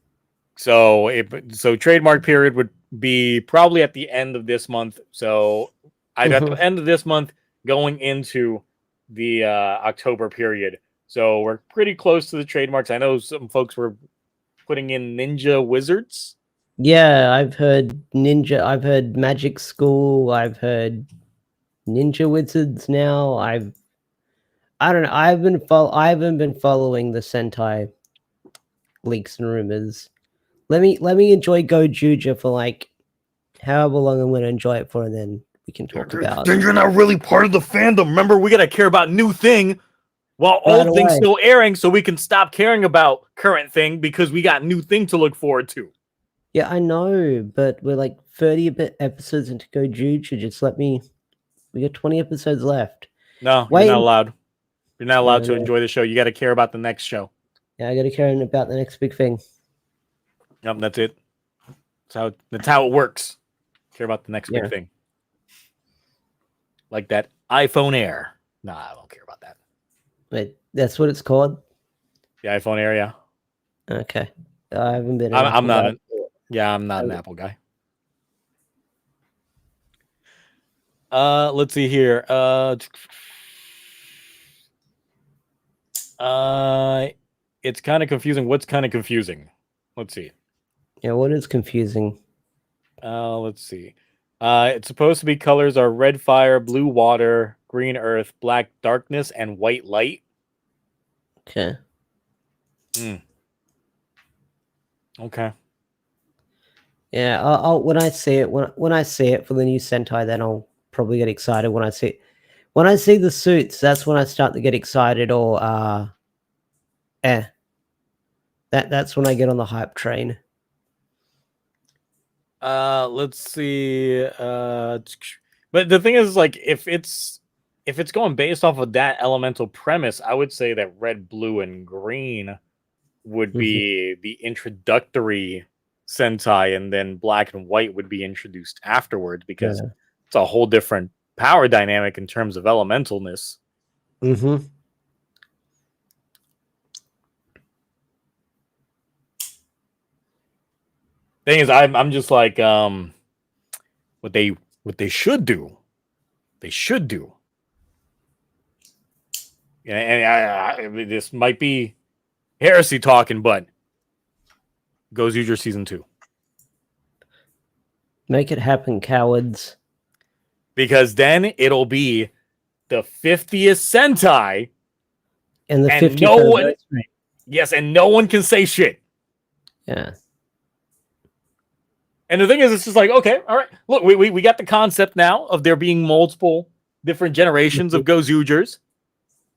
So trademark period would be probably at the end of this month. So at the end of this month, going into the October period. So we're pretty close to the trademarks. I know some folks were putting in Ninja Wizards. Yeah, I've heard Ninja. I've heard Magic School. I've heard Ninja Wizards. Now I don't know. I haven't been following the Sentai leaks and rumors. Let me enjoy Go Juja for like however long I'm going to enjoy it for, and then we can talk about. Then you're not really part of the fandom. Remember, we gotta care about new thing while old thing's still airing, so we can stop caring about current thing because we got new thing to look forward to. Yeah, I know, but we're like 30 episodes into Go Juja. Just let me. We got 20 episodes left. No, you're not allowed. You're not allowed to enjoy the show. You got to care about the next show. Yeah, I got to care about the next big thing. Yep, that's it. That's how it works. Care about the next big thing. Like that iPhone Air. Nah, I don't care about that. Wait, that's what it's called? The iPhone Air, yeah. Okay. I haven't been. I'm not. I'm not an Apple guy. Let's see here. It's kind of confusing. What's kind of confusing? Let's see. Yeah, what is confusing? Let's see. It's supposed to be colors are red fire, blue water, green earth, black darkness, and white light. Okay. Okay. Yeah, I'll when I see it when I see it for the new Sentai, then I'll probably get excited when I see the suits. That's when I start to get excited. Or that's when I get on the hype train. Let's see. But the thing is, like, if it's going based off of that elemental premise, I would say that red, blue, and green would be the introductory Sentai, and then black and white would be introduced afterwards because it's a whole different power dynamic in terms of elementalness. Thing is, I'm just like what they should do. They should do. And this might be heresy talking, but Gozuger season 2. Make it happen, cowards. Because then it'll be the 50th Sentai. And the And 50th no one, anniversary. yes, and no one can say shit. Yeah. And the thing is, it's just like, okay, all right. Look, we got the concept now of there being multiple different generations of Gozoogers.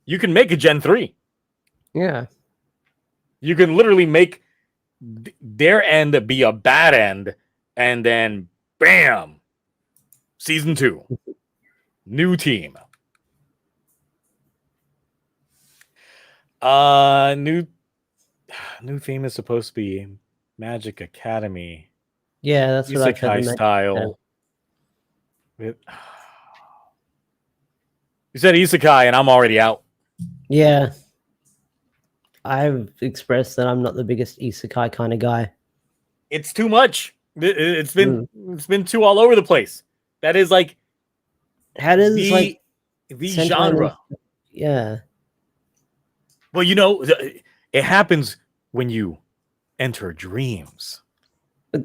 You can make a Gen 3. Yeah. You can literally make their end be a bad end, and then bam, season 2, new team. New theme is supposed to be Magic Academy. Yeah, that's what I've heard. Isekai style. You said Isekai, and I'm already out. Yeah. I've expressed that I'm not the biggest isekai kind of guy. It's too much. It's been too all over the place. That is like how does the like genre. Yeah. Well, you know, it happens when you enter dreams.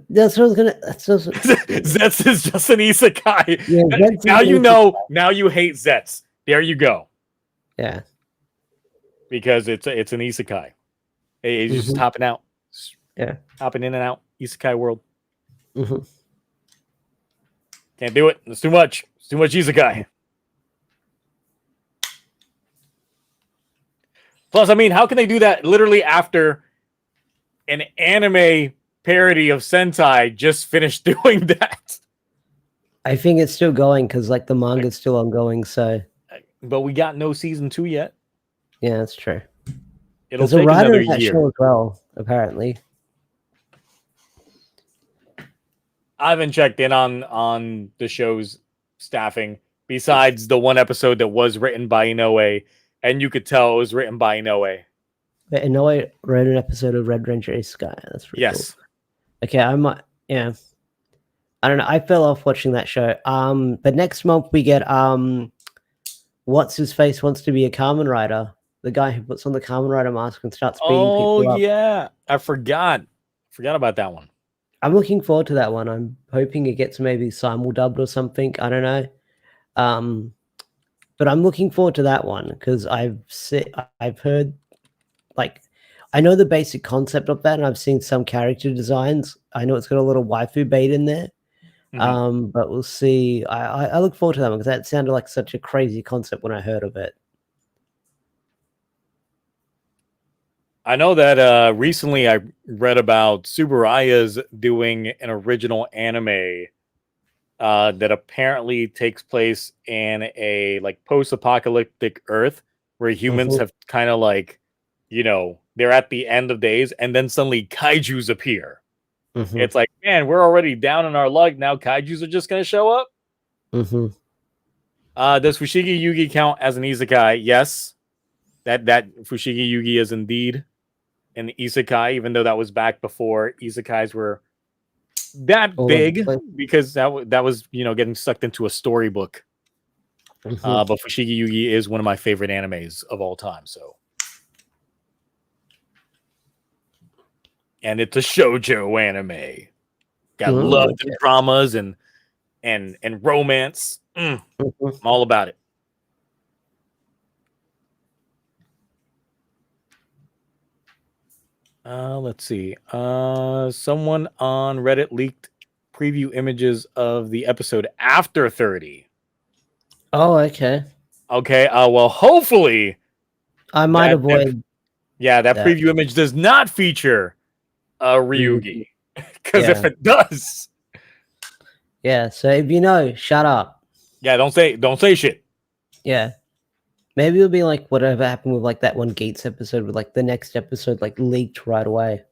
That's what I was gonna. Zets is just an isekai. Yeah, now you know. Now you hate Zets. There you go. Yeah. Because it's an isekai. It's just hopping out. Yeah. Hopping in and out. Isekai world. Mm-hmm. Can't do it. It's too much. It's too much isekai. Plus, I mean, how can they do that literally after an anime parody of Sentai just finished doing that? I think it's still going because like the manga's still ongoing. So, but we got no season 2 yet. Yeah, that's true. It'll take another year. Show as well, apparently. I haven't checked in on the show's staffing besides the one episode that was written by Inoue, and you could tell it was written by Inoue. But Inoue wrote an episode of Red Ranger Isekai. That's pretty cool. Okay, I might. Yeah, I don't know. I fell off watching that show. But next month we get what's his face wants to be a Kamen Rider. The guy who puts on the Kamen Rider mask and starts beating people up. Oh yeah, I forgot about that one. I'm looking forward to that one. I'm hoping it gets maybe simul-dubbed or something. I don't know. But I'm looking forward to that one because I've heard, like, I know the basic concept of that, and I've seen some character designs. I know it's got a little waifu bait in there. But we'll see. I look forward to that one because that sounded like such a crazy concept when I heard of it. I know that recently I read about Tsuburaya's doing an original anime that apparently takes place in a like post-apocalyptic Earth where humans have kind of like, you know, they're at the end of days and then suddenly kaijus appear. It's like, man, we're already down in our luck. Now kaijus are just going to show up. Does Fushigi Yugi count as an isekai? Yes. That Fushigi Yugi is indeed an isekai, even though that was back before isekais were that big, because that was, you know, getting sucked into a storybook. But Fushigi Yugi is one of my favorite animes of all time. So, and it's a shoujo anime. Got love and dramas and romance. I'm all about it. Let's see. Someone on Reddit leaked preview images of the episode after 30. Oh, okay. Okay. Well, hopefully I might avoid. That preview image does not feature Ryugi, because if it does, so if you know, shut up. Yeah, don't say shit. Yeah. Maybe it'll be like whatever happened with like that one Gates episode with like the next episode like leaked right away.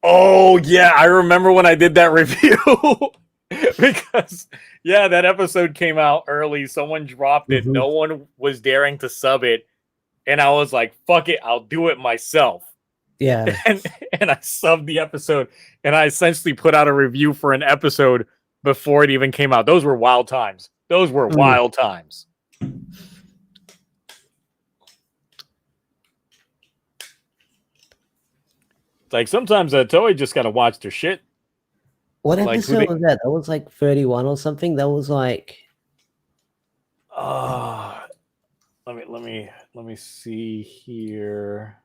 Oh yeah, I remember when I did that review because that episode came out early. Someone dropped it. No one was daring to sub it, and I was like, "Fuck it, I'll do it myself." Yeah, and I subbed the episode, and I essentially put out a review for an episode before it even came out. Those were wild times. Those were wild times. It's like sometimes Toei just gotta watch their shit. What episode was that? That was like 31 or something. That was like let let me see here.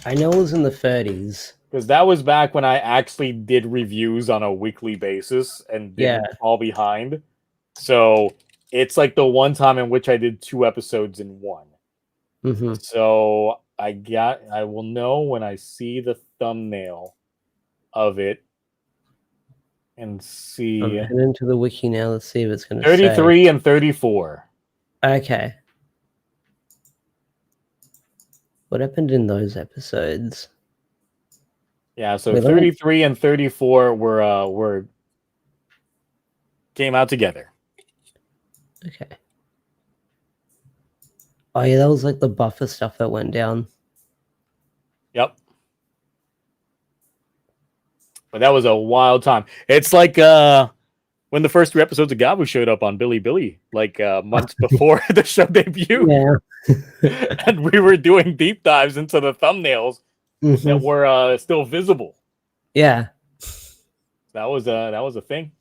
I know it was in the 30s. Because that was back when I actually did reviews on a weekly basis and didn't fall behind. So it's like the one time in which I did 2 episodes in one. Mm-hmm. So I will know when I see the thumbnail of it and see. I'm heading to the wiki now. Let's see if it's going to say 33 and 34. Okay. What happened in those episodes? Yeah, so 33 and 34 were came out together. Okay. Oh yeah, that was like the buffer stuff that went down. Yep. But that was a wild time. It's like when the first 3 episodes of Gabu showed up on Billy, like months before the show debut. Yeah. And we were doing deep dives into the thumbnails that were still visible. Yeah. That was a thing.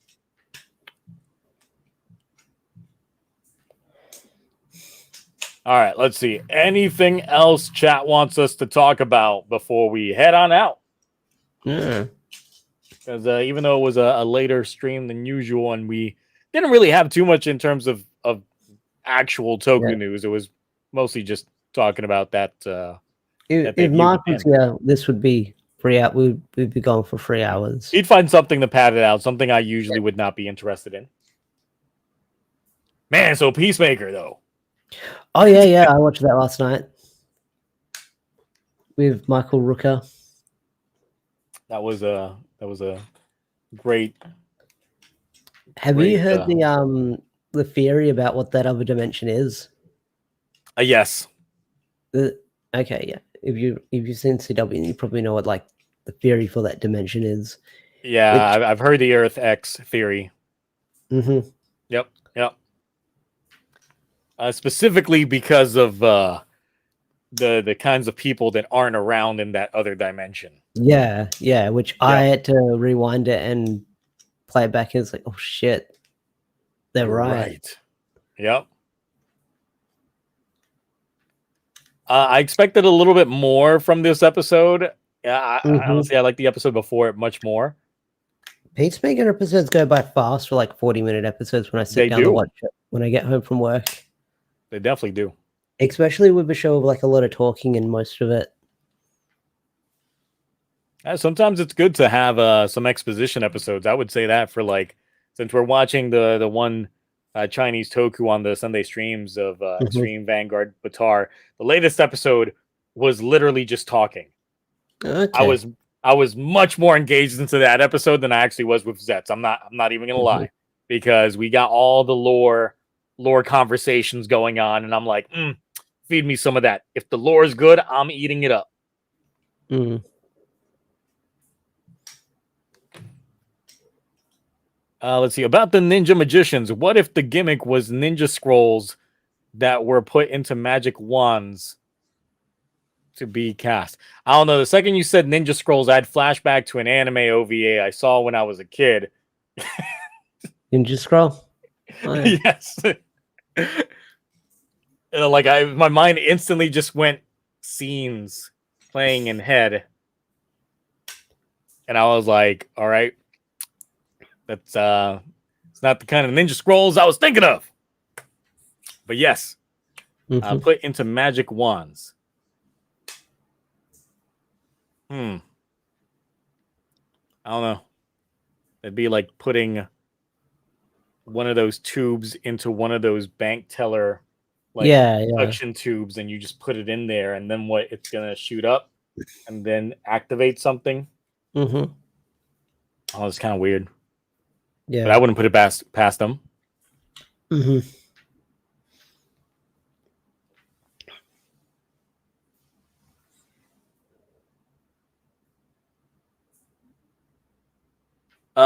All right, let's see. Anything else chat wants us to talk about before we head on out? Yeah. Because even though it was a later stream than usual, and we didn't really have too much in terms of actual Toku news, it was mostly just talking about that. If Mark was here, this would be 3 hours. We'd be going for 3 hours. He'd find something to pad it out, something I usually would not be interested in. Man, so Peacemaker though. Oh yeah, I watched that last night with Michael Rooker. That was a great. Have you heard the theory about what that other dimension is? Yes. Okay, yeah. If you've seen CW, you probably know what like the theory for that dimension is. Yeah, I've heard the Earth X theory. Mm-hmm. Yep. Specifically because of the kinds of people that aren't around in that other dimension. Yeah. Which I had to rewind it and play it back, and it's like, oh shit, they're right. Yep. I expected a little bit more from this episode. Yeah, honestly, I like the episode before it much more. Peacemaker episodes go by fast for like 40-minute episodes when I sit down to watch it when I get home from work. They definitely do. Especially with a show of like a lot of talking in most of it. Sometimes it's good to have some exposition episodes. I would say that for like, since we're watching the one Chinese Toku on the Sunday streams of Extreme Vanguard Batar, the latest episode was literally just talking. Okay. I was much more engaged into that episode than I actually was with Zets. I'm not even gonna lie, because we got all the lore conversations going on, and I'm like, feed me some of that. If the lore is good, I'm eating it up. Let's see about the ninja magicians. What if the gimmick was ninja scrolls that were put into magic wands to be cast? I don't know. The second you said ninja scrolls, I had flashback to an anime OVA I saw when I was a kid. Ninja scroll? Oh, yeah. Yes. Like my mind instantly just went scenes playing in head, and I was like, all right, that's it's not the kind of ninja scrolls I was thinking of. But yes, put into magic wands. I don't know. It'd be like putting one of those tubes into one of those bank teller suction tubes, and you just put it in there, and then what? It's gonna shoot up and then activate something. Oh, it's kind of weird. Yeah, but I wouldn't put it past them.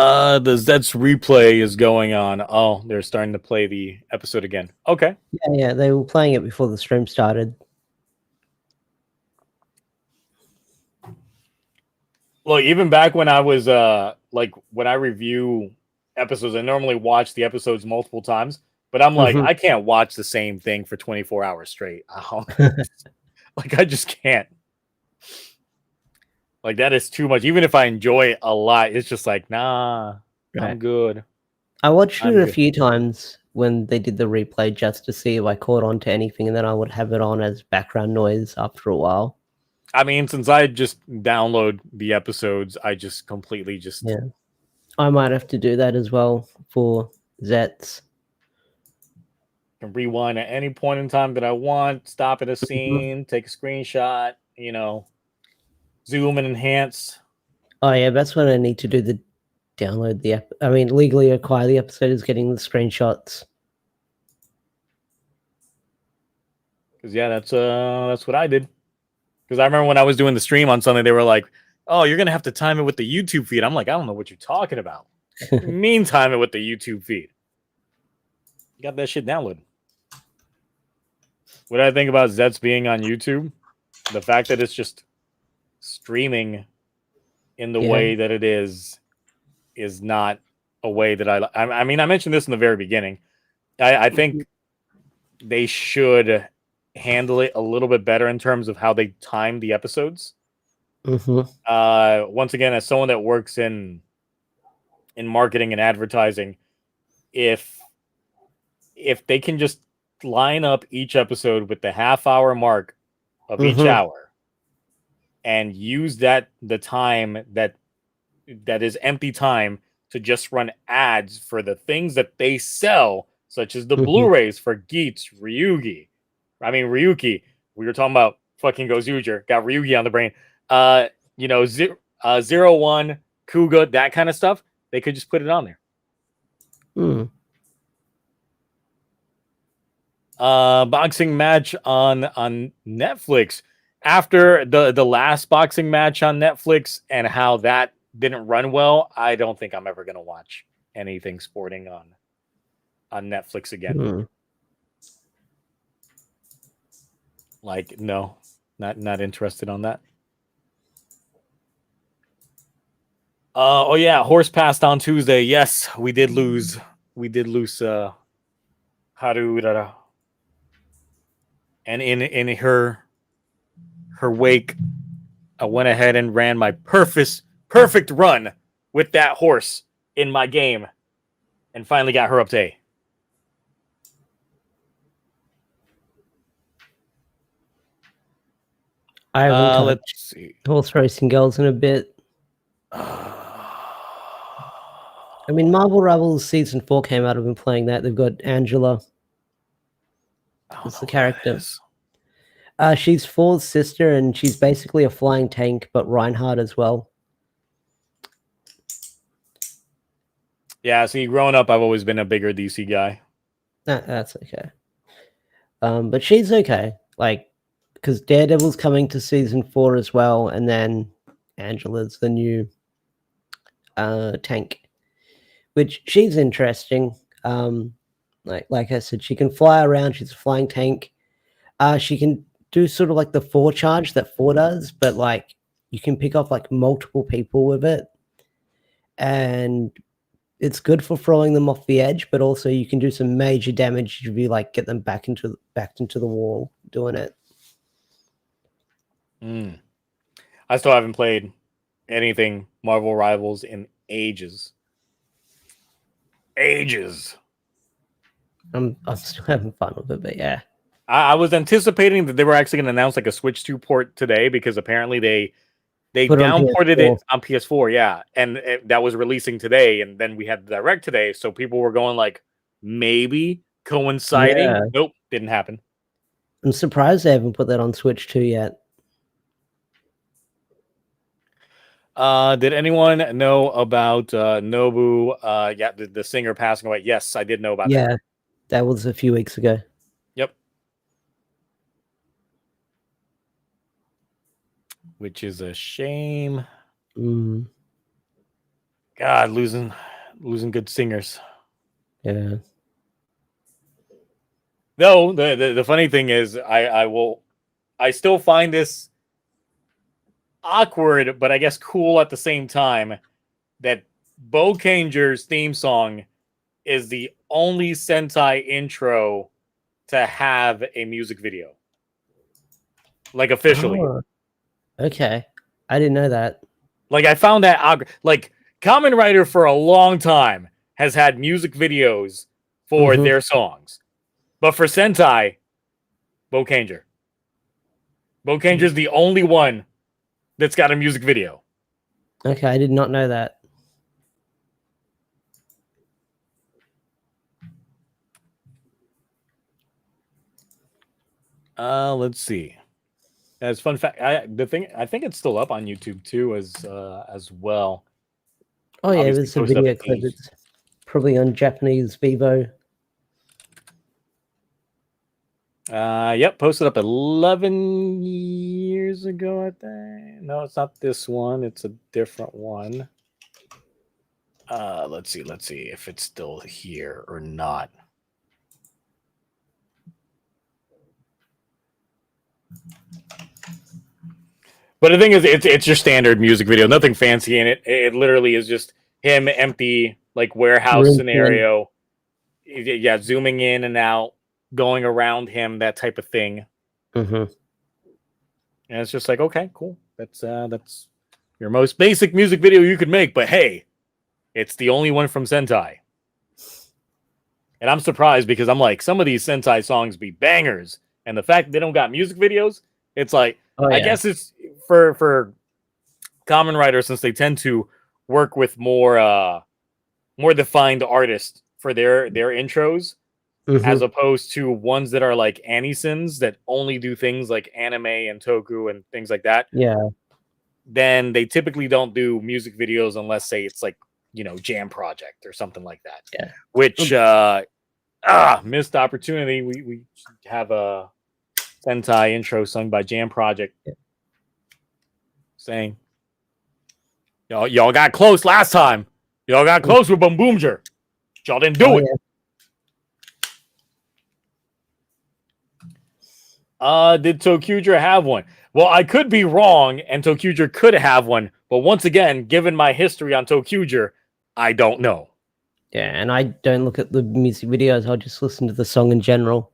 The Zets replay is going on. Oh, they're starting to play the episode again. Okay. Yeah, they were playing it before the stream started. Look, even back when I was like when I review episodes, I normally watch the episodes multiple times. But I'm like, Mhm. I can't watch the same thing for 24 hours straight. Like, I just can't. Like, that is too much. Even if I enjoy it a lot, it's just like, nah, I'm Right. good. I watched it I'm a good. few times when they did the replay just to see if I caught on to anything, and then I would have it on as background noise after a while. I mean, since I just download the episodes, I just completely just Yeah. I might have to do that as well for Zets. can rewind at any point in time that I want, stop at a Mhm. scene, take a screenshot, zoom and enhance. Oh yeah, that's what I need to do, the download the legally acquire the episode is getting the screenshots. Because yeah, that's what I did. Because I remember when I was doing the stream on Sunday, they were like, "Oh, you're gonna have to time it with the YouTube feed." I'm like, I don't know what you're talking about. What do you mean time it with the YouTube feed? Got that shit downloaded. What I think about Zets being on YouTube, the fact that it's just streaming in the Yeah. way that it is not a way that I mean, I mentioned this in the very beginning. I think they should handle it a little bit better in terms of how they time the episodes. Once again, as someone that works in marketing and advertising, if they can just line up each episode with the half-hour mark of each hour and use the time that is empty time to just run ads for the things that they sell, such as the Blu-rays for Geets, Ryuki. We were talking about fucking Gozuger, got Ryugi on the brain. Zero One, Kuga, that kind of stuff. They could just put it on there. Boxing match on Netflix. After the last boxing match on Netflix and how that didn't run well, I don't think I'm ever gonna watch anything sporting on Netflix again. Like, no, not interested on that. Oh yeah, horse passed on Tuesday. Yes, we did lose. We did lose Haru. And in her wake, I went ahead and ran my perfect run with that horse in my game and finally got her up to A. I haven't Let's touched see. horse racing girls in a bit. I mean, Marvel Rivals Season 4 came out. I've been playing that. They've got Angela. That's the character. She's Ford's sister, and she's basically a flying tank, but Reinhardt as well. Yeah, see, growing up, I've always been a bigger DC guy. That's okay. But she's okay. Like, because Daredevil's coming to Season 4 as well, and then Angela's the new tank, which she's interesting. Like I said, she can fly around. She's a flying tank. She can do sort of like the 4 charge that 4 does, but like you can pick off like multiple people with it, and it's good for throwing them off the edge. But also you can do some major damage if you like get them back into the wall doing it. I still haven't played anything Marvel Rivals in ages. I'm still having fun with it, but yeah. I was anticipating that they were actually going to announce like a Switch 2 port today because apparently they downported it on PS4, yeah, and that was releasing today, and then we had the Direct today, so people were going like maybe coinciding. Yeah. Nope, didn't happen. I'm surprised they haven't put that on Switch 2 yet. Did anyone know about Nobu? Yeah, the singer passing away. Yes, I did know about that. Yeah, that was a few weeks ago. Yep. Which is a shame. God, losing good singers. Yeah. No, the funny thing is, I still find this awkward, but I guess cool at the same time, that Bo Kanger's theme song is the only Sentai intro to have a music video. Like, officially. Oh, okay. I didn't know that. Like, I found that, like, Kamen Rider for a long time has had music videos for their songs. But for Sentai, Bokanger. Bokanger's the only one that's got a music video. Okay, I did not know that. Let's see. As fun fact, I think it's still up on YouTube too, as well. Oh yeah, Obviously there's a posted up video at clip. the- It's probably on Japanese Vivo. Yep, posted up 11 years ago, I think. No, it's not this one. It's a different one. Let's see if it's still here or not. But the thing is, it's your standard music video, nothing fancy in it. It literally is just him, empty, like, warehouse scenario. Yeah, zooming in and out, going around him, that type of thing. And it's just like, okay, cool. That's your most basic music video you could make. But hey, it's the only one from Sentai. And I'm surprised because I'm like, some of these Sentai songs be bangers, and the fact that they don't got music videos, it's like, I guess it's for Kamen Rider, since they tend to work with more defined artists for their intros, as opposed to ones that are like anisins that only do things like anime and toku and things like that. Yeah. Then they typically don't do music videos unless, say, it's like, Jam Project or something like that. Yeah. Which missed opportunity. We have a Sentai intro sung by Jam Project. Yeah. Saying, y'all got close last time. Y'all got close with Boom Boomger. Y'all didn't do it. Yeah. Did TokuTonic have one? Well, I could be wrong, and TokuTonic could have one. But once again, given my history on TokuTonic, I don't know. Yeah, and I don't look at the music videos. I'll just listen to the song in general.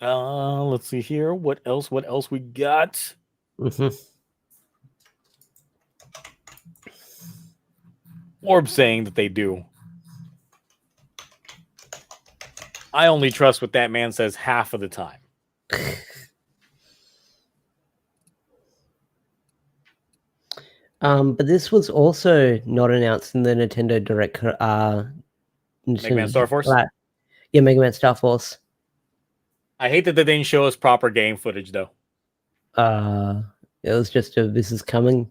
Let's see here. What else we got? Orb saying that they do. I only trust what that man says half of the time. But this was also not announced in the Nintendo Direct. Mega Man Star Force? Yeah, Mega Man Star Force. I hate that they didn't show us proper game footage, though. It was just this is coming.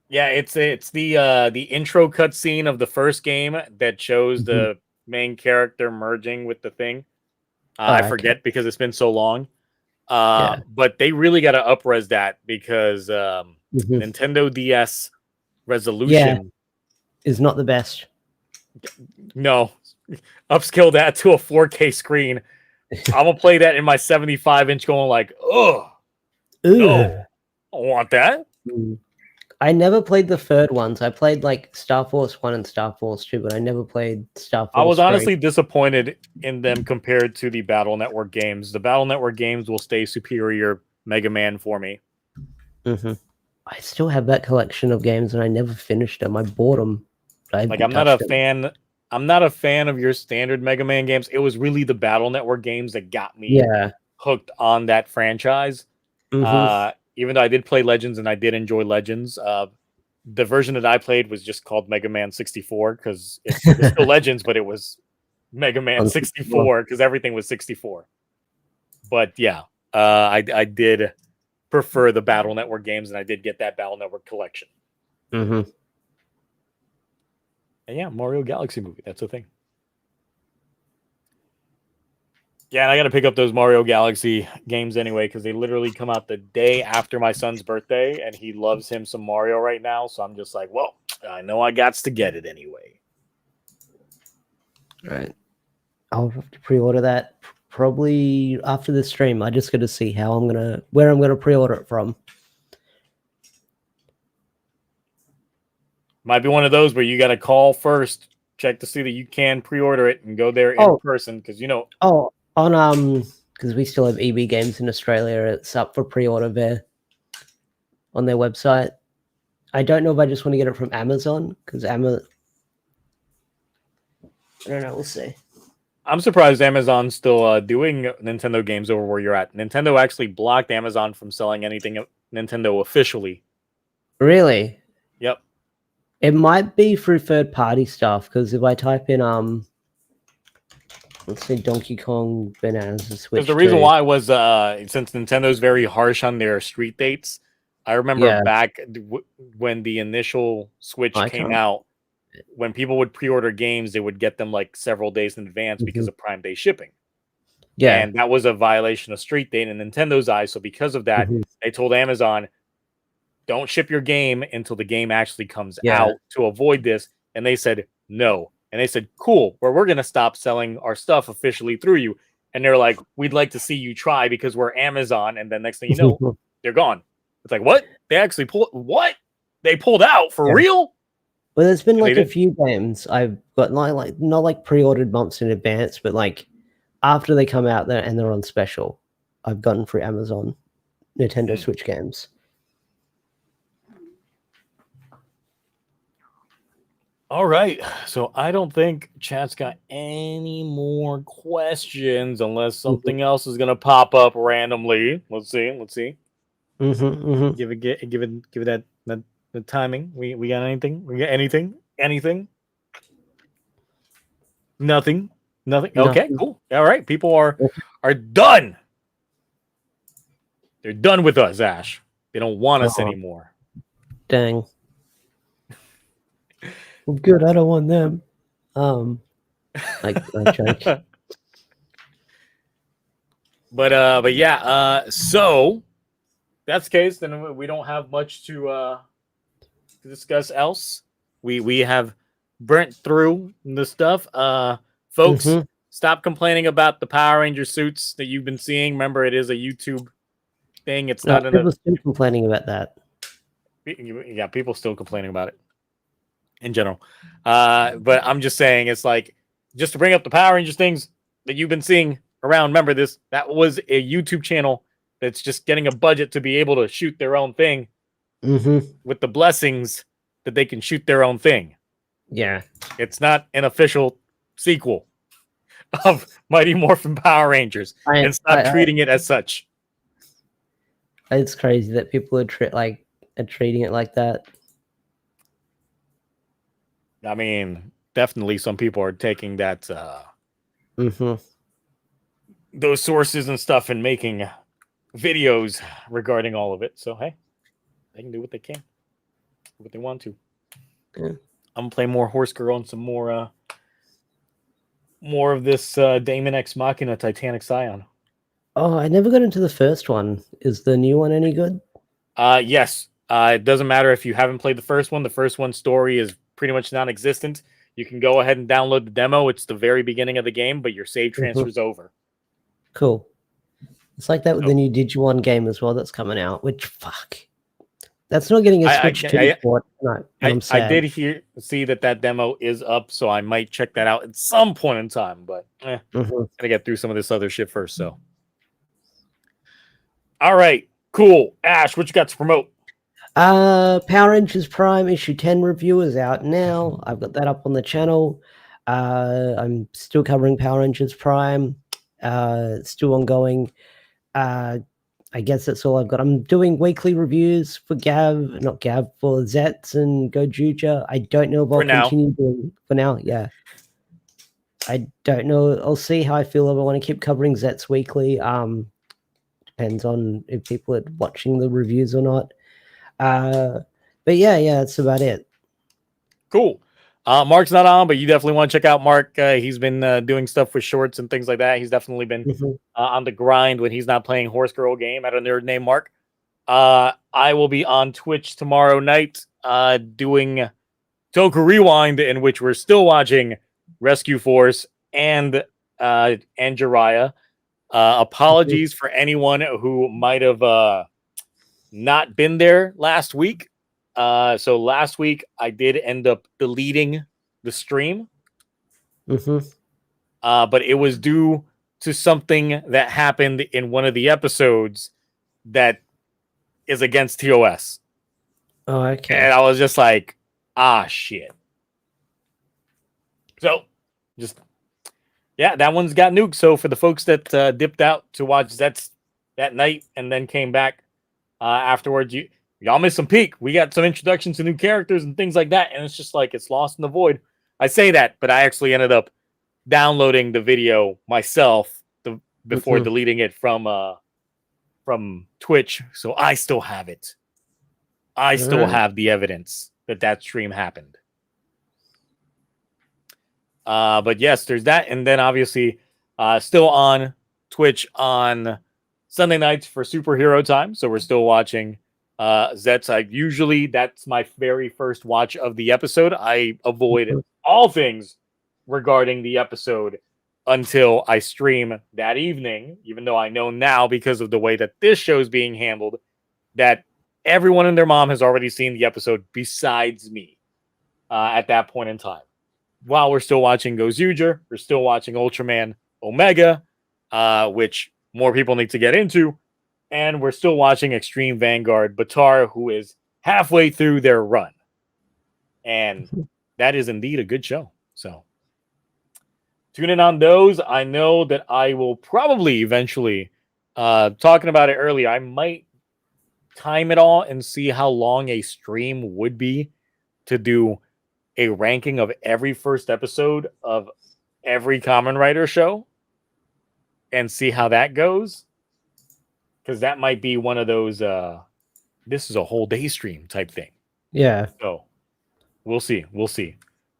Yeah, it's the intro cutscene of the first game that shows the main character merging with the thing. I forget because it's been so long. But they really got to up-res that because Nintendo DS resolution is not the best. No, upscale that to a 4K screen. I'm gonna play that in my 75-inch, going like, no, I don't want that. I never played the third ones. I played like Star Force 1 and Star Force 2, but I never played Star Force I was 3. honestly disappointed in them compared to the Battle Network games. The Battle Network games will stay superior Mega Man for me. I still have that collection of games, and I never finished them. I bought them. I'm not a fan. I'm not a fan of your standard Mega Man games. It was really the Battle Network games that got me hooked on that franchise. Even though I did play Legends and I did enjoy Legends, the version that I played was just called Mega Man 64 because it was still Legends, but it was Mega Man 64 because everything was 64. But yeah, I did prefer the Battle Network games, and I did get that Battle Network collection. And yeah, Mario Galaxy movie. That's a thing. Yeah, and I got to pick up those Mario Galaxy games anyway because they literally come out the day after my son's birthday, and he loves him some Mario right now. So I'm just like, well, I know I got to get it anyway. Right. I'll have to pre-order that probably after the stream. I just got to see where I'm gonna pre-order it from. Might be one of those where you got to call first, check to see that you can pre-order it, and go there in person because on because we still have EB Games in Australia. It's up for pre-order there on their website. I don't know if I just want to get it from Amazon because Amazon. I don't know. We'll see. I'm surprised Amazon's still doing Nintendo games over where you're at. Nintendo actually blocked Amazon from selling anything Nintendo officially. Really? Yep. It might be through third-party stuff because if I type in let's say Donkey Kong Bananas Switch. Because the reason why was since Nintendo's very harsh on their street dates. I remember back when the initial Switch came out, when people would pre-order games, they would get them like several days in advance because of Prime Day shipping. Yeah, and that was a violation of street date in Nintendo's eyes. So because of that, they told Amazon, don't ship your game until the game actually comes out to avoid this. And they said no. And they said, cool, we're going to stop selling our stuff officially through you. And they're like, we'd like to see you try because we're Amazon. And then next thing you know, they're gone. It's like, what? They actually They pulled out for real? Well, there's been like a few games I've got like not like pre-ordered months in advance, but like after they come out there and they're on special, I've gotten through Amazon Nintendo Switch games. All right, so I don't think chat's got any more questions unless something else is gonna pop up randomly. Let's see. Give it that the timing. We got anything? We got anything? Nothing. Okay, cool. All right, people are done. They're done with us, Ash. They don't want us anymore. Dang. Well, good. I don't want them. I joke. But yeah. So that's the case. Then we don't have much to discuss else. We have burnt through the stuff. Folks, stop complaining about the Power Ranger suits that you've been seeing. Remember, it is a YouTube thing. It's not people still complaining about that. Yeah, people still complaining about it in general. But I'm just saying, it's like, just to bring up the Power Rangers things that you've been seeing around. Remember this, that was a YouTube channel that's just getting a budget to be able to shoot their own thing with the blessings that they can shoot their own thing. Yeah. It's not an official sequel of Mighty Morphin Power Rangers. And stop treating it as such. It's crazy that people are treating it like that. I mean, definitely some people are taking that those sources and stuff and making videos regarding all of it. So hey, they can do what they can, what they want to. Yeah. I'm gonna play more Horse Girl and some more of this Damon X Machina Titanic Scion. Oh, I never got into the first one. Is the new one any good? Yes. It doesn't matter if you haven't played the first one. The first one's story is pretty much non-existent. You can go ahead and download the demo. It's the very beginning of the game, but your save transfer's over. Cool. It's like that with the new Digimon game as well that's coming out, which, fuck. That's not getting a Switch 2 port. I did see that demo is up, so I might check that out at some point in time, but gotta get through some of this other shit first, so. All right, cool. Ash, what you got to promote? Power Rangers Prime issue 10 review is out now. I've got that up on the channel. I'm still covering Power Rangers Prime. It's still ongoing. I guess that's all I've got. I'm doing weekly reviews for for Zets and Gojuja. I don't know if I'll continue doing for now. Yeah. I don't know. I'll see how I feel if I want to keep covering Zets weekly. Depends on if people are watching the reviews or not. But yeah, that's about it. Cool. Mark's not on, but you definitely want to check out Mark. He's been doing stuff with shorts and things like that. He's definitely been on the grind when he's not playing Horse Girl game at a nerd named Mark. I will be on Twitch tomorrow night doing Toku Rewind, in which we're still watching Rescue Force and Jiraiya. Apologies for anyone who might have not been there last week. So last week I did end up deleting the stream. But it was due to something that happened in one of the episodes that is against TOS. Oh, okay. And I was just like, shit. So, that one's got nuked. So for the folks that dipped out to watch Zets that night and then came back afterwards, y'all missed some peak. We got some introductions to new characters and things like that. And it's just like, it's lost in the void. I say that, but I actually ended up downloading the video myself before deleting it from Twitch. So I still have it. I still have the evidence that stream happened. But yes, there's that. And then obviously still on Twitch on Sunday nights for superhero time. So we're still watching Zets. That's my very first watch of the episode. I avoid all things regarding the episode until I stream that evening, even though I know now because of the way that this show is being handled that everyone and their mom has already seen the episode besides me at that point in time. While we're still watching Goer, we're still watching Ultraman Omega, which more people need to get into, and we're still watching Extreme Vanguard Batar, who is halfway through their run. And that is indeed a good show. So tune in on those. I know that I will probably eventually, talking about it earlier, I might time it all and see how long a stream would be to do a ranking of every first episode of every Kamen Rider show and see how that goes. Because that might be one of those, this is a whole day stream type thing. Yeah. So we'll see. We'll see.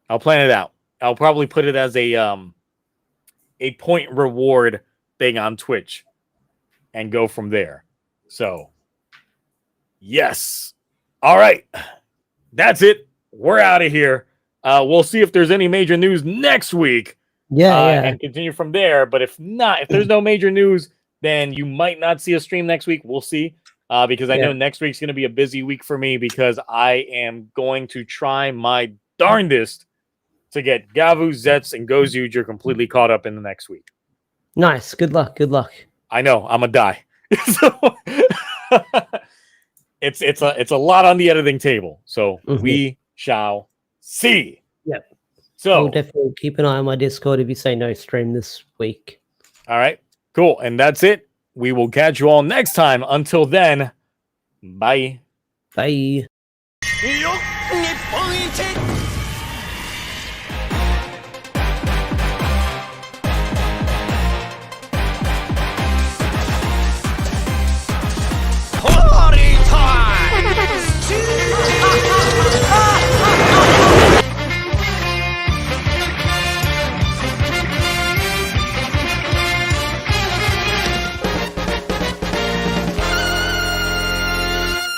I'll plan it out. I'll probably put it as a point reward thing on Twitch and go from there. So, yes. All right. That's it. We're out of here. We'll see if there's any major news next week. And continue from there. But if not, if there's no major news, then you might not see a stream next week. We'll see. Because I know next week's going to be a busy week for me because I am going to try my darndest to get Gavu, Zets, and Gozuger completely caught up in the next week. Nice. Good luck. Good luck. I know. I'm going to die. So it's a lot on the editing table. So we shall see. Yep. So I'll definitely keep an eye on my Discord if you say no stream this week. All right. Cool. And that's it. We will catch you all next time. Until then, bye. Bye.